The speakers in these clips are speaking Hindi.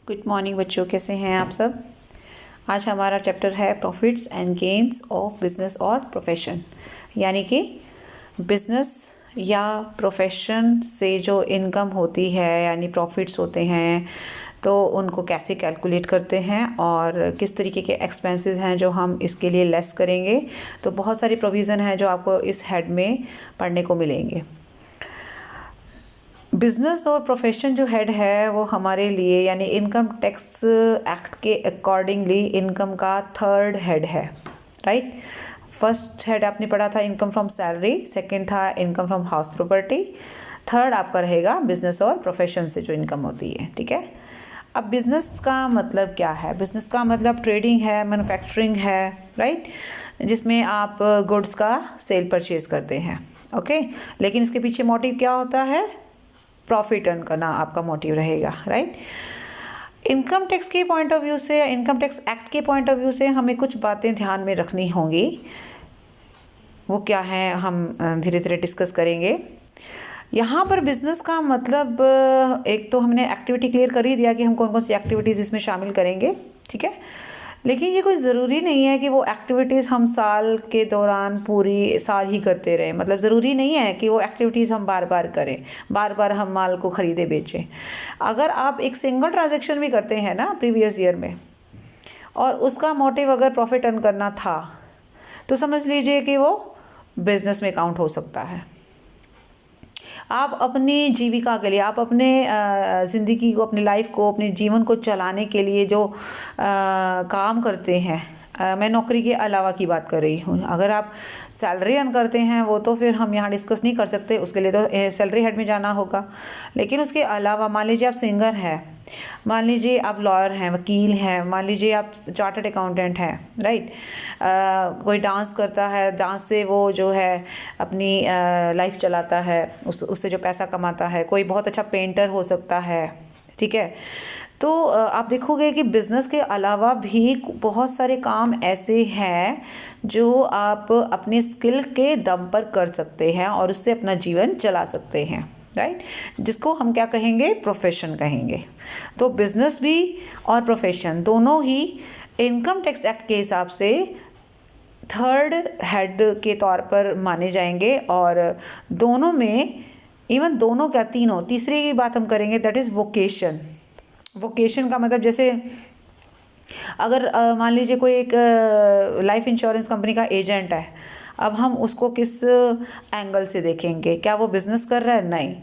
गुड मॉर्निंग बच्चों, कैसे हैं आप सब। आज हमारा चैप्टर है profits and gains of business और प्रोफेशन, यानी कि बिजनेस या प्रोफेशन से जो इनकम होती है यानी प्रॉफिट्स होते हैं तो उनको कैसे कैलकुलेट करते हैं और किस तरीके के एक्सपेंसेस हैं जो हम इसके लिए लेस करेंगे। तो बहुत सारी प्रोविज़न है जो आपको इस हेड में पढ़ने को मिलेंगे। बिज़नेस और प्रोफेशन जो हेड है वो हमारे लिए यानी इनकम टैक्स एक्ट के अकॉर्डिंगली इनकम का थर्ड हेड है, राइट। फर्स्ट हेड आपने पढ़ा था इनकम फ्रॉम सैलरी, सेकंड था income from house property, third आपका रहेगा बिजनेस और प्रोफेशन से जो इनकम होती है, ठीक है। अब बिज़नेस का मतलब क्या है? बिज़नेस का मतलब ट्रेडिंग है, मैन्युफैक्चरिंग है, राइट, जिसमें आप गुड्स का सेल परचेज करते हैं, ओके। लेकिन इसके पीछे मोटिव क्या होता है? प्रॉफिट अर्न करना आपका मोटिव रहेगा, राइट। इनकम टैक्स के पॉइंट ऑफ व्यू से, इनकम टैक्स एक्ट के पॉइंट ऑफ व्यू से हमें कुछ बातें ध्यान में रखनी होंगी। वो क्या है हम धीरे धीरे डिस्कस करेंगे। यहाँ पर बिजनेस का मतलब एक तो हमने एक्टिविटी क्लियर कर ही दिया कि हम कौन कौन सी एक्टिविटीज़ इसमें शामिल करेंगे, ठीक है। लेकिन ये कोई ज़रूरी नहीं है कि वो एक्टिविटीज़ हम साल के दौरान पूरी साल ही करते रहें। मतलब ज़रूरी नहीं है कि वो एक्टिविटीज़ हम बार बार करें, बार बार हम माल को ख़रीदे बेचें। अगर आप एक सिंगल ट्रांजैक्शन भी करते हैं ना प्रीवियस ईयर में और उसका मोटिव अगर प्रॉफिट अर्न करना था तो समझ लीजिए कि वो बिज़नेस में काउंट हो सकता है। आप अपनी जीविका के लिए, आप अपने ज़िंदगी को, अपनी लाइफ को, अपने जीवन को चलाने के लिए जो काम करते हैं, मैं नौकरी के अलावा की बात कर रही हूँ। अगर आप सैलरी अर्न करते हैं वो तो फिर हम यहाँ डिस्कस नहीं कर सकते, उसके लिए तो सैलरी हेड में जाना होगा। लेकिन उसके अलावा मान लीजिए आप सिंगर हैं, मान लीजिए आप लॉयर हैं, वकील हैं, मान लीजिए आप चार्टर्ड अकाउंटेंट हैं, राइट। कोई डांस करता है, डांस से वो जो है अपनी लाइफ चलाता है, उससे जो पैसा कमाता है। कोई बहुत अच्छा पेंटर हो सकता है, ठीक है। तो आप देखोगे कि बिज़नेस के अलावा भी बहुत सारे काम ऐसे हैं जो आप अपने स्किल के दम पर कर सकते हैं और उससे अपना जीवन चला सकते हैं, राइट, जिसको हम क्या कहेंगे? प्रोफेशन कहेंगे। तो बिज़नेस भी और प्रोफेशन दोनों ही इनकम टैक्स एक्ट के हिसाब से थर्ड हेड के तौर पर माने जाएंगे और दोनों में, इवन दोनों क्या, तीनों, तीसरी की बात हम करेंगे, दैट इज़ वोकेशन। वोकेशन का मतलब जैसे अगर मान लीजिए कोई एक लाइफ इंश्योरेंस कंपनी का एजेंट है, अब हम उसको किस एंगल से देखेंगे? क्या वो बिज़नेस कर रहा है? नहीं।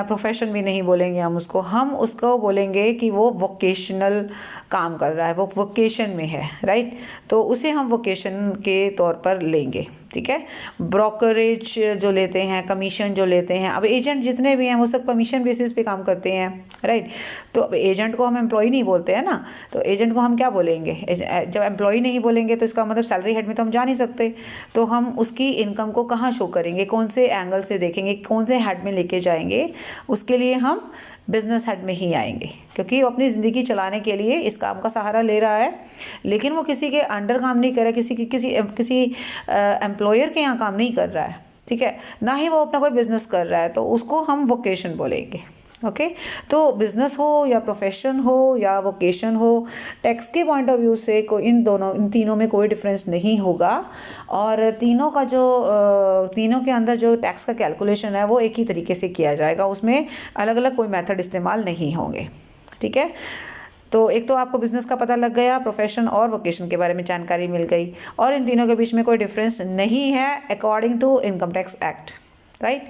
प्रोफेशन भी नहीं बोलेंगे हम उसको बोलेंगे कि वो वोकेशनल काम कर रहा है, वो वोकेशन में है, राइट। तो उसे हम वोकेशन के तौर पर लेंगे, ठीक है। ब्रोकरेज जो लेते हैं, कमीशन जो लेते हैं, अब एजेंट जितने भी हैं वो सब कमीशन बेसिस पे काम करते हैं, राइट। तो अब एजेंट को हम एम्प्लॉय नहीं बोलते हैं ना, तो एजेंट को हम क्या बोलेंगे? जब एम्प्लॉय नहीं बोलेंगे तो इसका मतलब सैलरी हेड में तो हम जा नहीं सकते। तो हम उसकी इनकम को कहाँ शो करेंगे, कौन से एंगल से देखेंगे, कौन से हेड में लेके जाएंगे? उसके लिए हम बिजनेस हेड में ही आएंगे, क्योंकि वो अपनी ज़िंदगी चलाने के लिए इस काम का सहारा ले रहा है, लेकिन वो किसी के अंडर काम नहीं कर रहा है, किसी एम्प्लॉयर के यहाँ काम नहीं कर रहा है, ठीक है, ना ही वो अपना कोई बिजनेस कर रहा है। तो उसको हम वोकेशन बोलेंगे, ओके। तो बिज़नेस हो या प्रोफेशन हो या वोकेशन हो, टैक्स के पॉइंट ऑफ व्यू से इन तीनों में कोई डिफरेंस नहीं होगा और तीनों के अंदर जो टैक्स का कैलकुलेशन है वो एक ही तरीके से किया जाएगा, उसमें अलग अलग कोई मेथड इस्तेमाल नहीं होंगे, ठीक है। तो एक तो आपको बिज़नेस का पता लग गया, प्रोफेशन और वोकेशन के बारे में जानकारी मिल गई और इन तीनों के बीच में कोई डिफरेंस नहीं है according to income tax act, right.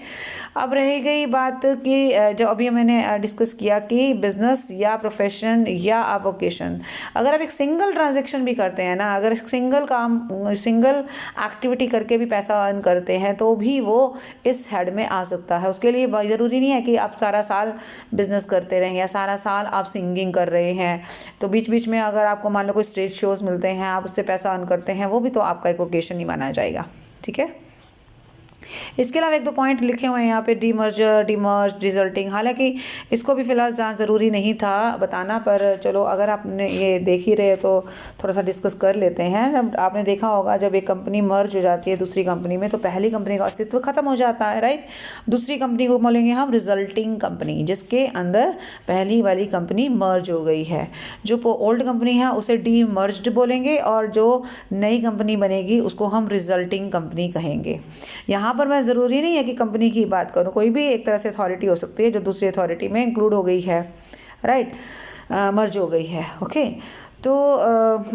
अब रही गई बात कि जो अभी मैंने डिस्कस किया कि बिज़नेस या प्रोफेशन या आप वोकेशन, अगर आप एक सिंगल ट्रांजैक्शन भी करते हैं ना, अगर सिंगल एक्टिविटी करके भी पैसा अर्न करते हैं तो भी वो इस हेड में आ सकता है। उसके लिए ज़रूरी नहीं है कि आप सारा साल बिज़नेस करते रहें या सारा साल आप सिंगिंग कर रहे हैं। तो बीच बीच में अगर आपको मान लो कोई स्टेज शोज़ मिलते हैं, आप उससे पैसा अर्न करते हैं, वो भी तो आपका एक वोकेशन ही माना जाएगा, ठीक है। इसके अलावा एक दो पॉइंट लिखे हुए हैं यहाँ पे, डीमर्जर, डीमर्ज, रिजल्टिंग। हालांकि इसको भी फिलहाल ज़्यादा ज़रूरी नहीं था बताना, पर चलो अगर आपने ये देख ही रहे तो थोड़ा सा डिस्कस कर लेते हैं। जब आपने देखा होगा जब एक कंपनी मर्ज हो जाती है दूसरी कंपनी में तो पहली कंपनी का अस्तित्व खत्म हो जाता है, राइट। दूसरी कंपनी को बोलेंगे हम रिजल्टिंग कंपनी, जिसके अंदर पहली वाली कंपनी मर्ज हो गई है। जो ओल्ड कंपनी है उसे डीमर्ज्ड बोलेंगे और जो नई कंपनी बनेगी उसको हम रिजल्टिंग कंपनी कहेंगे। यहाँ पर मैं ज़रूरी नहीं है कि कंपनी की बात करूँ, कोई भी एक तरह से अथॉरिटी हो सकती है जो दूसरी अथॉरिटी में इंक्लूड हो गई है, राइट, मर्ज हो गई है। ओके, तो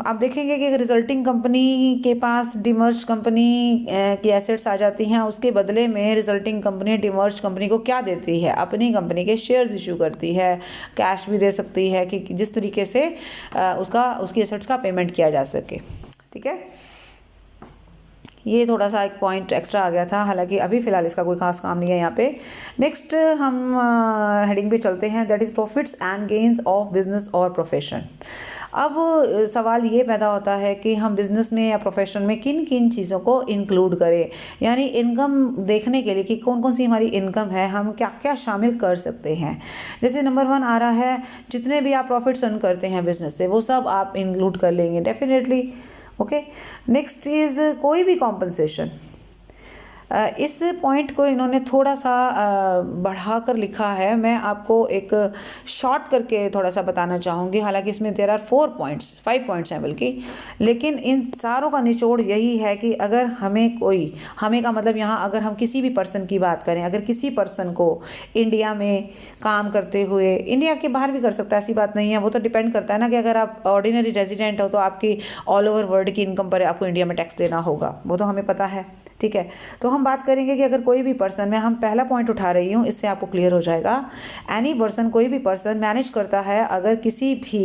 आप देखेंगे कि रिजल्टिंग कंपनी के पास डिमर्ज कंपनी की एसेट्स आ जाती हैं। उसके बदले में रिजल्टिंग कंपनी डिमर्ज कंपनी को क्या देती है, अपनी कंपनी के शेयर्स इशू करती है, कैश भी दे सकती है कि जिस तरीके से उसकी एसेट्स का पेमेंट किया जा सके। ठीक है, ये थोड़ा सा एक पॉइंट एक्स्ट्रा आ गया था, हालांकि अभी फ़िलहाल इसका कोई खास काम नहीं है यहाँ पे। नेक्स्ट हम हेडिंग पे चलते हैं, that is profits and gains of business और प्रोफेशन। अब सवाल ये पैदा होता है कि हम बिज़नेस में या प्रोफेशन में किन किन चीज़ों को इंक्लूड करें, यानी इनकम देखने के लिए कि कौन कौन सी हमारी इनकम है, हम क्या क्या शामिल कर सकते हैं। जैसे नंबर 1 आ रहा है, जितने भी आप प्रॉफिट्स अर्न करते हैं बिज़नेस से वो सब आप इंक्लूड कर लेंगे डेफिनेटली। ओके, नेक्स्ट इज़ कोई भी कॉम्पनसेशन। इस पॉइंट को इन्होंने थोड़ा सा बढ़ाकर लिखा है, मैं आपको एक शॉर्ट करके थोड़ा सा बताना चाहूँगी। हालांकि इसमें देयर आर 5 पॉइंट्स हैं बल्कि, लेकिन इन सारों का निचोड़ यही है कि अगर हमें का मतलब यहाँ अगर हम किसी भी पर्सन की बात करें, अगर किसी पर्सन को इंडिया में काम करते हुए, इंडिया के बाहर भी कर सकता है, ऐसी बात नहीं है, वो तो डिपेंड करता है ना कि अगर आप ऑर्डिनरी रेजिडेंट हो तो आपकी ऑल ओवर वर्ल्ड की इनकम पर आपको इंडिया में टैक्स देना होगा, वो तो हमें पता है। ठीक है, तो हम बात करेंगे कि अगर कोई भी पर्सन, मैं हम पहला पॉइंट उठा रही हूँ, इससे आपको क्लियर हो जाएगा। एनी पर्सन, कोई भी पर्सन मैनेज करता है अगर किसी भी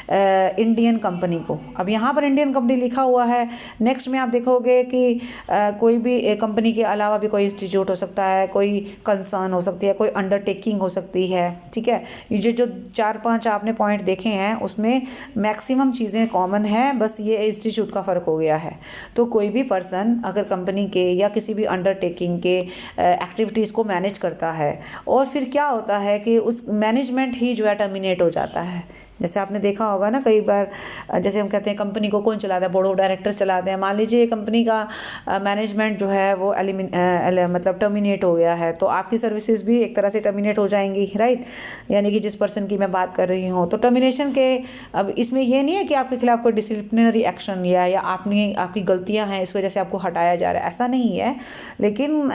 इंडियन कंपनी को, अब यहाँ पर इंडियन कंपनी लिखा हुआ है, नेक्स्ट में आप देखोगे कि कोई भी कंपनी के अलावा भी कोई इंस्टीट्यूट हो सकता है, कोई कंसर्न हो सकती है, कोई अंडरटेकिंग हो सकती है। ठीक है, ये जो 4-5 आपने पॉइंट देखे हैं उसमें मैक्सिमम चीज़ें कॉमन है, बस ये इंस्टीट्यूट का फ़र्क हो गया है। तो कोई भी पर्सन अगर कंपनी के या किसी भी अंडरटेकिंग के एक्टिविटीज़ को मैनेज करता है और फिर क्या होता है कि उस मैनेजमेंट ही जो है टर्मिनेट हो जाता है। जैसे आपने देखा होगा ना कई बार, जैसे हम कहते हैं कंपनी को कौन चलाता है, बोर्ड ऑफ डायरेक्टर्स चलाते हैं। मान लीजिए कंपनी का मैनेजमेंट जो है वो मतलब टर्मिनेट हो गया है, तो आपकी सर्विसेज भी एक तरह से टर्मिनेट हो जाएंगी, राइट। यानी कि जिस पर्सन की मैं बात कर रही हूँ, तो टर्मिनेशन के, अब इसमें ये नहीं है कि आपके खिलाफ कोई डिसिप्लिनरी एक्शन या आपकी गलतियाँ हैं इस वजह से आपको हटाया जा रहा है, ऐसा नहीं है। लेकिन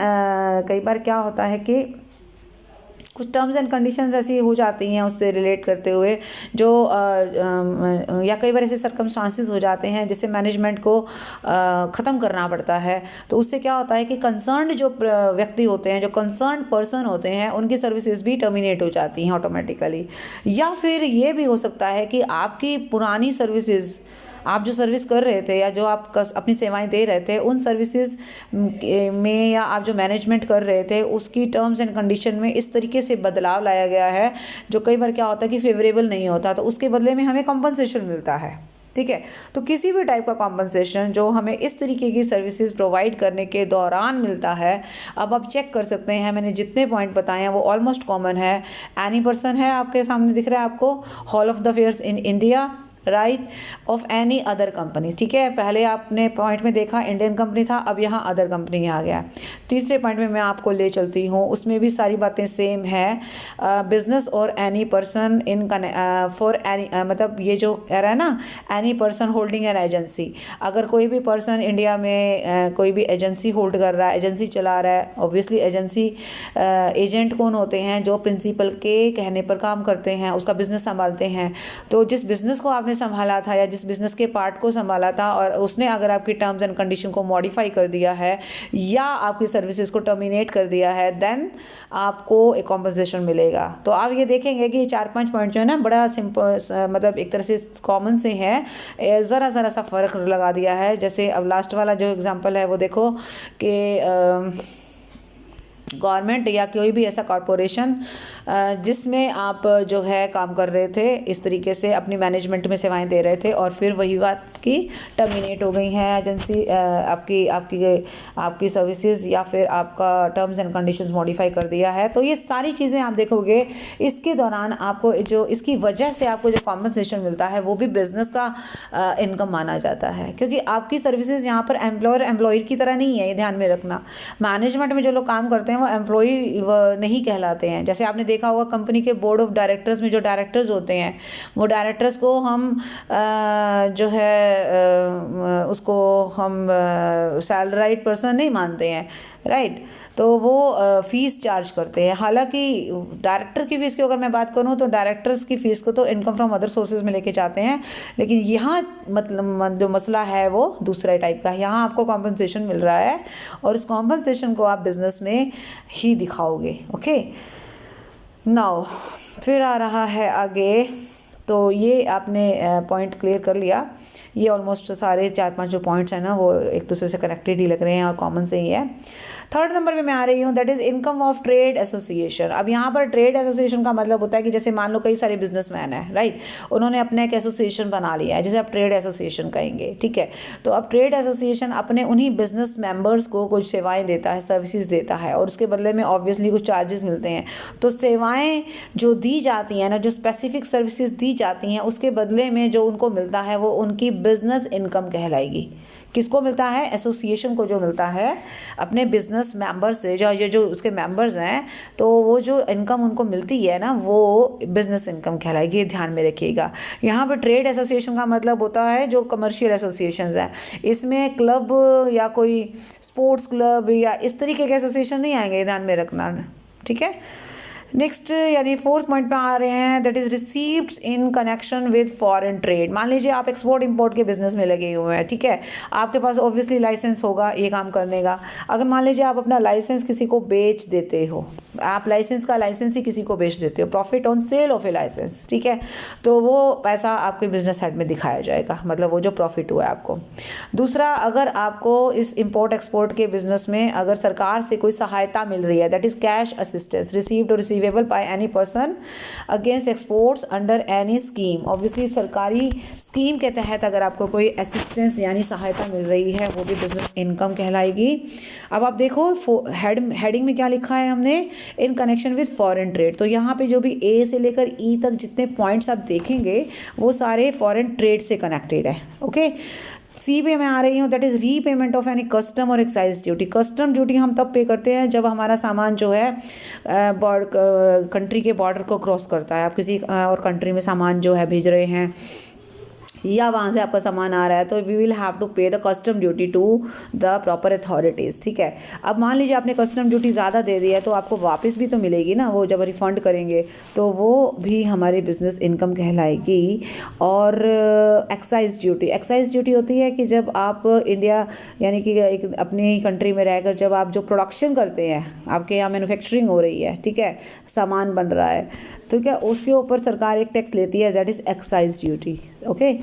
कई बार क्या होता है कि कुछ टर्म्स एंड कंडीशंस ऐसी हो जाती हैं उससे रिलेट करते हुए, जो या कई बार ऐसे सर्कमस्टांसेस हो जाते हैं जिससे मैनेजमेंट को ख़त्म करना पड़ता है। तो उससे क्या होता है कि कंसर्न्ड जो व्यक्ति होते हैं, जो कंसर्न्ड पर्सन होते हैं, उनकी सर्विसेज भी टर्मिनेट हो जाती हैं ऑटोमेटिकली। या फिर ये भी हो सकता है कि आपकी पुरानी सर्विसेज, आप जो सर्विस कर रहे थे या जो आप अपनी सेवाएं दे रहे थे, उन सर्विसेज में या आप जो मैनेजमेंट कर रहे थे उसकी टर्म्स एंड कंडीशन में इस तरीके से बदलाव लाया गया है जो कई बार क्या होता है कि फेवरेबल नहीं होता, तो उसके बदले में हमें कॉम्पनसेशन मिलता है। ठीक है, तो किसी भी टाइप का कॉम्पनसेशन जो हमें इस तरीके की सर्विसेज प्रोवाइड करने के दौरान मिलता है, अब आप चेक कर सकते हैं, मैंने जितने पॉइंट बताए हैं वो ऑलमोस्ट कॉमन है। एनी पर्सन है आपके सामने दिख रहा है आपको, whole of the affairs in India, right, of any other company. ठीक है, पहले आपने पॉइंट में देखा इंडियन कंपनी था, अब यहाँ अदर कंपनी आ गया। तीसरे पॉइंट में मैं आपको ले चलती हूँ, उसमें भी सारी बातें सेम है। बिजनेस और any person in for any, मतलब ये जो कह रहा है ना, any person holding an agency, अगर कोई भी पर्सन इंडिया में कोई भी एजेंसी होल्ड कर रहा है, एजेंसी चला रहा है, ऑब्वियसली एजेंसी एजेंट कौन होते हैं, जो प्रिंसिपल के कहने पर काम करते हैं, उसका बिजनेस संभालते हैं। तो जिस बिजनेस को आपने संभाला था या जिस बिजनेस के पार्ट को संभाला था और उसने अगर आपकी टर्म्स एंड कंडीशन को मॉडिफाई कर दिया है या आपकी सर्विसेज को टर्मिनेट कर दिया है, देन आपको एक कॉम्पनसेशन मिलेगा। तो आप ये देखेंगे कि 4-5 पॉइंट जो है ना, बड़ा सिंपल, मतलब एक तरह से कॉमन से है, ज़रा सा फ़र्क लगा दिया है। जैसे अब लास्ट वाला जो एग्जांपल है वो देखो कि गवर्नमेंट या कोई भी ऐसा कॉरपोरेशन जिसमें आप जो है काम कर रहे थे, इस तरीके से अपनी मैनेजमेंट में सेवाएं दे रहे थे और फिर वही बात की टर्मिनेट हो गई हैं एजेंसी, आपकी आपकी आपकी सर्विसेज या फिर आपका टर्म्स एंड कंडीशंस मॉडिफाई कर दिया है, तो ये सारी चीज़ें आप देखोगे इसके दौरान आपको जो इसकी वजह से आपको जो कॉम्पनसेशन मिलता है वो भी बिजनेस का इनकम माना जाता है, क्योंकि आपकी सर्विसेज यहाँ पर एम्प्लॉयर एम्प्लॉयर की तरह नहीं है, ये ध्यान में रखना। मैनेजमेंट में जो लोग काम करते हैं वो एम्प्लॉय नहीं कहलाते हैं। जैसे आपने देखा होगा कंपनी के बोर्ड ऑफ डायरेक्टर्स में जो डायरेक्टर्स होते हैं, वो डायरेक्टर्स को हम जो है उसको हम सैलराइड पर्सन नहीं मानते हैं, राइट। तो वो फ़ीस चार्ज करते हैं। हालांकि डायरेक्टर की फ़ीस की अगर मैं बात करूँ तो डायरेक्टर्स की फ़ीस को तो इनकम फ्रॉम अदर सोर्सेज में लेके जाते हैं, लेकिन यहाँ मतलब जो मसला है वो दूसरा टाइप का है। यहाँ आपको कॉम्पनसेशन मिल रहा है और इस कॉम्पनसेशन को आप बिजनेस में ही दिखाओगे। ओके, नाउ फिर आ रहा है आगे, तो ये आपने पॉइंट क्लियर कर लिया। ये ऑलमोस्ट सारे 4-5 जो पॉइंट्स हैं ना वो एक दूसरे से कनेक्टेड ही लग रहे हैं और कॉमन से ही है। थर्ड नंबर पे मैं आ रही हूँ, that is income of trade association. अब यहाँ पर ट्रेड एसोसिएशन का मतलब होता है कि जैसे मान लो कई सारे बिजनेसमैन हैं, राइट, उन्होंने अपना एक एसोसिएशन बना लिया है जिसे आप ट्रेड एसोसिएशन कहेंगे, ठीक है। तो अब ट्रेड एसोसिएशन अपने उन्हीं बिजनेस मेंबर्स को कुछ सेवाएं देता है, सर्विसेज देता है और उसके बदले में ऑब्वियसली कुछ चार्जेस मिलते हैं। तो सेवाएं जो दी जाती हैं ना, जो स्पेसिफिक सर्विसेज दी जाती हैं, उसके बदले में जो उनको मिलता है वो उनकी बिजनेस इनकम कहलाएगी। किसको मिलता है? एसोसिएशन को जो मिलता है अपने बिजनेस मेंबर से, जो उसके मेंबर्स हैं, तो वो जो इनकम उनको मिलती है ना वो बिजनेस इनकम कहलाएगी। ये ध्यान में रखिएगा। यहाँ पर ट्रेड एसोसिएशन का मतलब होता है जो कमर्शियल एसोसिएशंस हैं, इसमें क्लब या कोई स्पोर्ट्स क्लब या इस तरीके के एसोसिएशन नहीं आएंगे, ध्यान में रखना, ठीक है। नेक्स्ट यानी फोर्थ पॉइंट पे आ रहे हैं, that is receipts in connection with foreign trade. मान लीजिए आप एक्सपोर्ट इंपोर्ट के बिजनेस में लगे हुए हैं, ठीक है, आपके पास ऑब्वियसली लाइसेंस होगा ये काम करने का। अगर मान लीजिए आप अपना लाइसेंस किसी को बेच देते हो, आप लाइसेंस ही किसी को बेच देते हो, profit on sale of a licence, ठीक है, तो वो पैसा आपके बिजनेस साइड में दिखाया जाएगा, मतलब वो जो प्रॉफिट हुआ है आपको। दूसरा, अगर आपको इस इंपोर्ट एक्सपोर्ट के बिजनेस में अगर सरकार से कोई सहायता मिल रही है, that is cash assistance received or receivable by any person against exports under any scheme. Obviously सरकारी स्कीम के तहत अगर आपको कोई असिस्टेंस यानी सहायता मिल रही है वो भी बिजनेस इनकम कहलाएगी। अब आप देखो हेडिंग में क्या लिखा है हमने, इन कनेक्शन विद फॉरेन ट्रेड। तो यहाँ पे जो भी ए से लेकर ई तक जितने पॉइंट्स आप देखेंगे वो सारे फॉरेन ट्रेड से कनेक्टेड है। ओके, सी पे मैं आ रही हूँ, that is repayment of any custom और एक्साइज ड्यूटी। कस्टम ड्यूटी हम तब पे करते हैं जब हमारा सामान जो है कंट्री के बॉर्डर को क्रॉस करता है। आप किसी और कंट्री में सामान जो है भेज रहे हैं या वहाँ से आपका सामान आ रहा है, तो we will have to pay the custom duty to the proper authorities, ठीक है। अब मान लीजिए आपने कस्टम ड्यूटी ज़्यादा दे दी है तो आपको वापस भी तो मिलेगी ना, वो जब रिफ़ंड करेंगे तो वो भी हमारी बिजनेस इनकम कहलाएगी। और एक्साइज ड्यूटी होती है कि जब आप इंडिया यानी कि एक अपनी कंट्री में रहकर जब आप जो प्रोडक्शन करते हैं, आपके यहाँ मैन्युफैक्चरिंग हो रही है, ठीक है, सामान बन रहा है, तो क्या उसके ऊपर सरकार एक टैक्स लेती है, that is excise duty. Okay,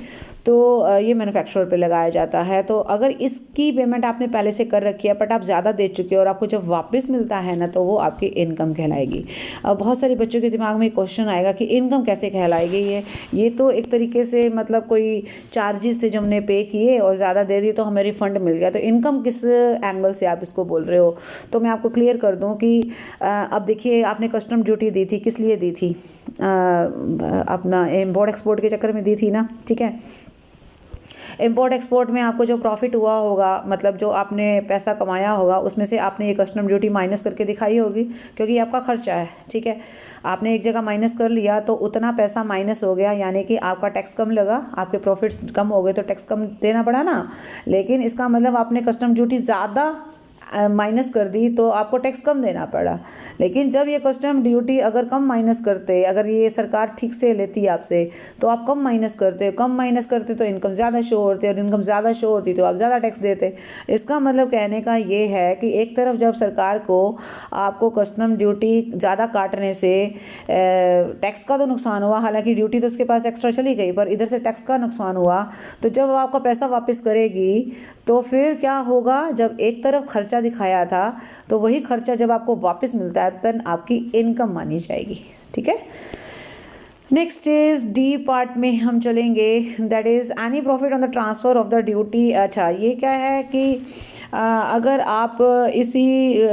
तो ये मैन्युफैक्चरर पे लगाया जाता है। तो अगर इसकी पेमेंट आपने पहले से कर रखी है बट आप ज़्यादा दे चुके हो और आपको जब वापस मिलता है ना तो वो आपकी इनकम कहलाएगी। अब बहुत सारे बच्चों के दिमाग में क्वेश्चन आएगा कि इनकम कैसे कहलाएगी। ये तो एक तरीके से मतलब कोई चार्जेस थे जो हमने पे किए और ज़्यादा दे दिए तो हमें रिफ़ंड मिल गया, तो इनकम किस एंगल से आप इसको बोल रहे हो। तो मैं आपको क्लियर कर दूँ कि अब देखिए आपने कस्टम ड्यूटी दी थी, किस लिए दी थी? अपना इम्पोर्ट एक्सपोर्ट के चक्कर में दी थी ना, ठीक है। इंपोर्ट एक्सपोर्ट में आपको जो प्रॉफिट हुआ होगा, मतलब जो आपने पैसा कमाया होगा, उसमें से आपने ये कस्टम ड्यूटी माइनस करके दिखाई होगी, क्योंकि आपका खर्चा है, ठीक है। आपने एक जगह माइनस कर लिया तो उतना पैसा माइनस हो गया, यानी कि आपका टैक्स कम लगा, आपके प्रॉफिट्स कम हो गए तो टैक्स कम देना पड़ा ना। लेकिन इसका मतलब आपने कस्टम ड्यूटी ज़्यादा माइनस कर दी तो आपको टैक्स कम देना पड़ा। लेकिन जब ये कस्टम ड्यूटी अगर कम माइनस करते, अगर ये सरकार ठीक से लेती आपसे तो आप कम माइनस करते तो इनकम ज़्यादा शो होती और इनकम ज़्यादा शो होती तो आप ज़्यादा टैक्स देते। इसका मतलब कहने का ये है कि एक तरफ जब सरकार को आपको कस्टम ड्यूटी ज़्यादा काटने से टैक्स का तो नुकसान हुआ, हालांकि ड्यूटी तो उसके पास एक्स्ट्रा चली गई, पर इधर से टैक्स का नुकसान हुआ। तो जब आपका पैसा वापस करेगी तो फिर क्या होगा, जब एक तरफ खर्चा दिखाया था, तो वही खर्चा जब आपको वापस मिलता है तब आपकी इनकम मानी जाएगी। ठीक है। नेक्स्ट इज डी पार्ट में हम चलेंगे, that is any profit on the transfer of the duty. अच्छा, ये क्या है कि अगर आप इसी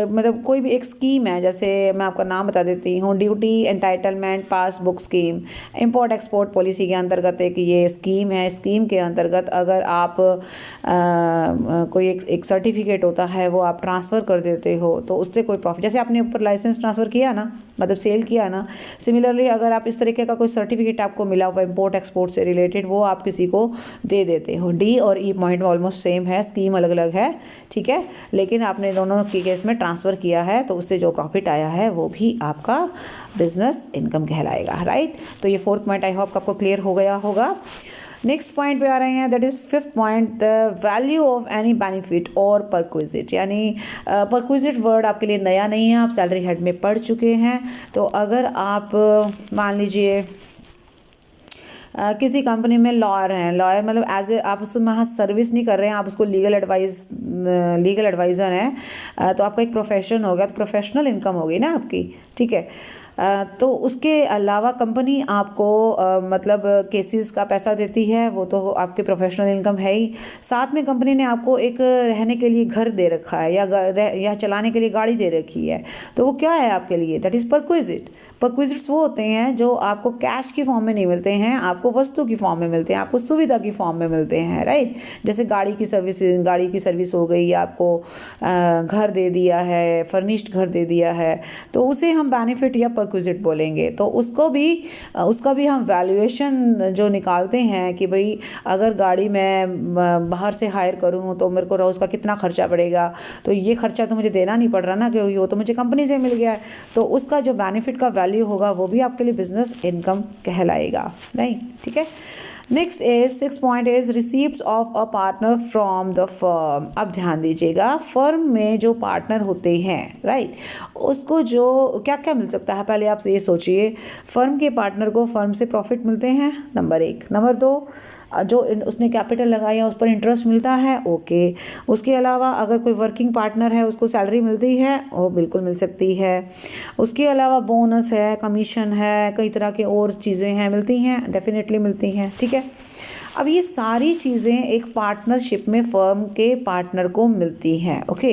मतलब कोई भी एक स्कीम है, जैसे मैं आपका नाम बता देती हूँ, duty entitlement passbook scheme, import export policy के अंतर्गत एक ये स्कीम है। स्कीम के अंतर्गत अगर आप कोई एक सर्टिफिकेट होता है वो आप ट्रांसफ़र कर देते हो तो उससे कोई प्रॉफिट, जैसे आपने ऊपर लाइसेंस ट्रांसफ़र किया ना, मतलब सेल किया ना, सिमिलरली अगर आप इस तरीके का कोई सर्टिफिकेट आपको मिला हुआ इंपोर्ट एक्सपोर्ट से रिलेटेड, वो आप किसी को दे देते हो। डी और ई पॉइंट में ऑलमोस्ट सेम है, स्कीम अलग अलग है, ठीक है, लेकिन आपने दोनों के केस में ट्रांसफ़र किया है तो उससे जो प्रॉफिट आया है वो भी आपका बिजनेस इनकम कहलाएगा, राइट। तो ये फोर्थ पॉइंट आई होप आपको क्लियर हो गया होगा। नेक्स्ट पॉइंट पे आ रहे हैं, that is fifth point, value of any benefit और परक्विजिट। यानी परक्विजिट वर्ड आपके लिए नया नहीं है, आप सैलरी हेड में पढ़ चुके हैं। तो अगर आप मान लीजिए किसी कंपनी में लॉयर हैं, लॉयर मतलब एज ए आप उसमें वहाँ सर्विस नहीं कर रहे हैं, आप उसको लीगल एडवाइज़र हैं, तो आपका एक प्रोफेशन हो गया, तो प्रोफेशनल इनकम होगी ना आपकी, ठीक है। तो उसके अलावा कंपनी आपको मतलब केसेस का पैसा देती है, वो तो आपके प्रोफेशनल इनकम है ही। साथ में कंपनी ने आपको एक रहने के लिए घर दे रखा है या चलाने के लिए गाड़ी दे रखी है, तो वो क्या है आपके लिए, दैट इज़ परक्विजिट। परक्विजिट्स वो होते हैं जो आपको कैश की फॉर्म में नहीं मिलते हैं, आपको वस्तु की फॉर्म में मिलते हैं, आपको सुविधा की फॉर्म में मिलते हैं, राइट। जैसे गाड़ी की सर्विस हो गई, आपको घर दे दिया है, फर्निश्ड घर दे दिया है, तो उसे हम बेनिफिट या परक्विजिट बोलेंगे। तो उसका भी हम वैल्यूएशन जो निकालते हैं कि भाई अगर गाड़ी मैं बाहर से हायर करूँ तो मेरे को रोज़ का कितना खर्चा पड़ेगा, तो ये खर्चा तो मुझे देना नहीं पड़ रहा ना, क्योंकि वो तो मुझे कंपनी से मिल गया है, तो उसका जो बेनिफिट का वैल्यू होगा वो भी आपके लिए बिजनेस इनकम कहलाएगा, नहीं, ठीक है। Next is six point is receipts of a partner from the firm. अब ध्यान दीजिएगा, फर्म में जो पार्टनर होते हैं, राइट, उसको जो क्या क्या मिल सकता है, पहले आप ये सोचिए। फर्म के पार्टनर को फर्म से प्रॉफिट मिलते हैं, नंबर एक। नंबर दो, जो उसने कैपिटल लगाया उस पर इंटरेस्ट मिलता है, ओके। उसके अलावा अगर कोई वर्किंग पार्टनर है उसको सैलरी मिलती है, वो बिल्कुल मिल सकती है। उसके अलावा बोनस है, कमीशन है, कई तरह के और चीज़ें हैं, मिलती हैं, डेफिनेटली मिलती हैं, ठीक है। अब ये सारी चीज़ें एक पार्टनरशिप में फर्म के पार्टनर को मिलती हैं, ओके।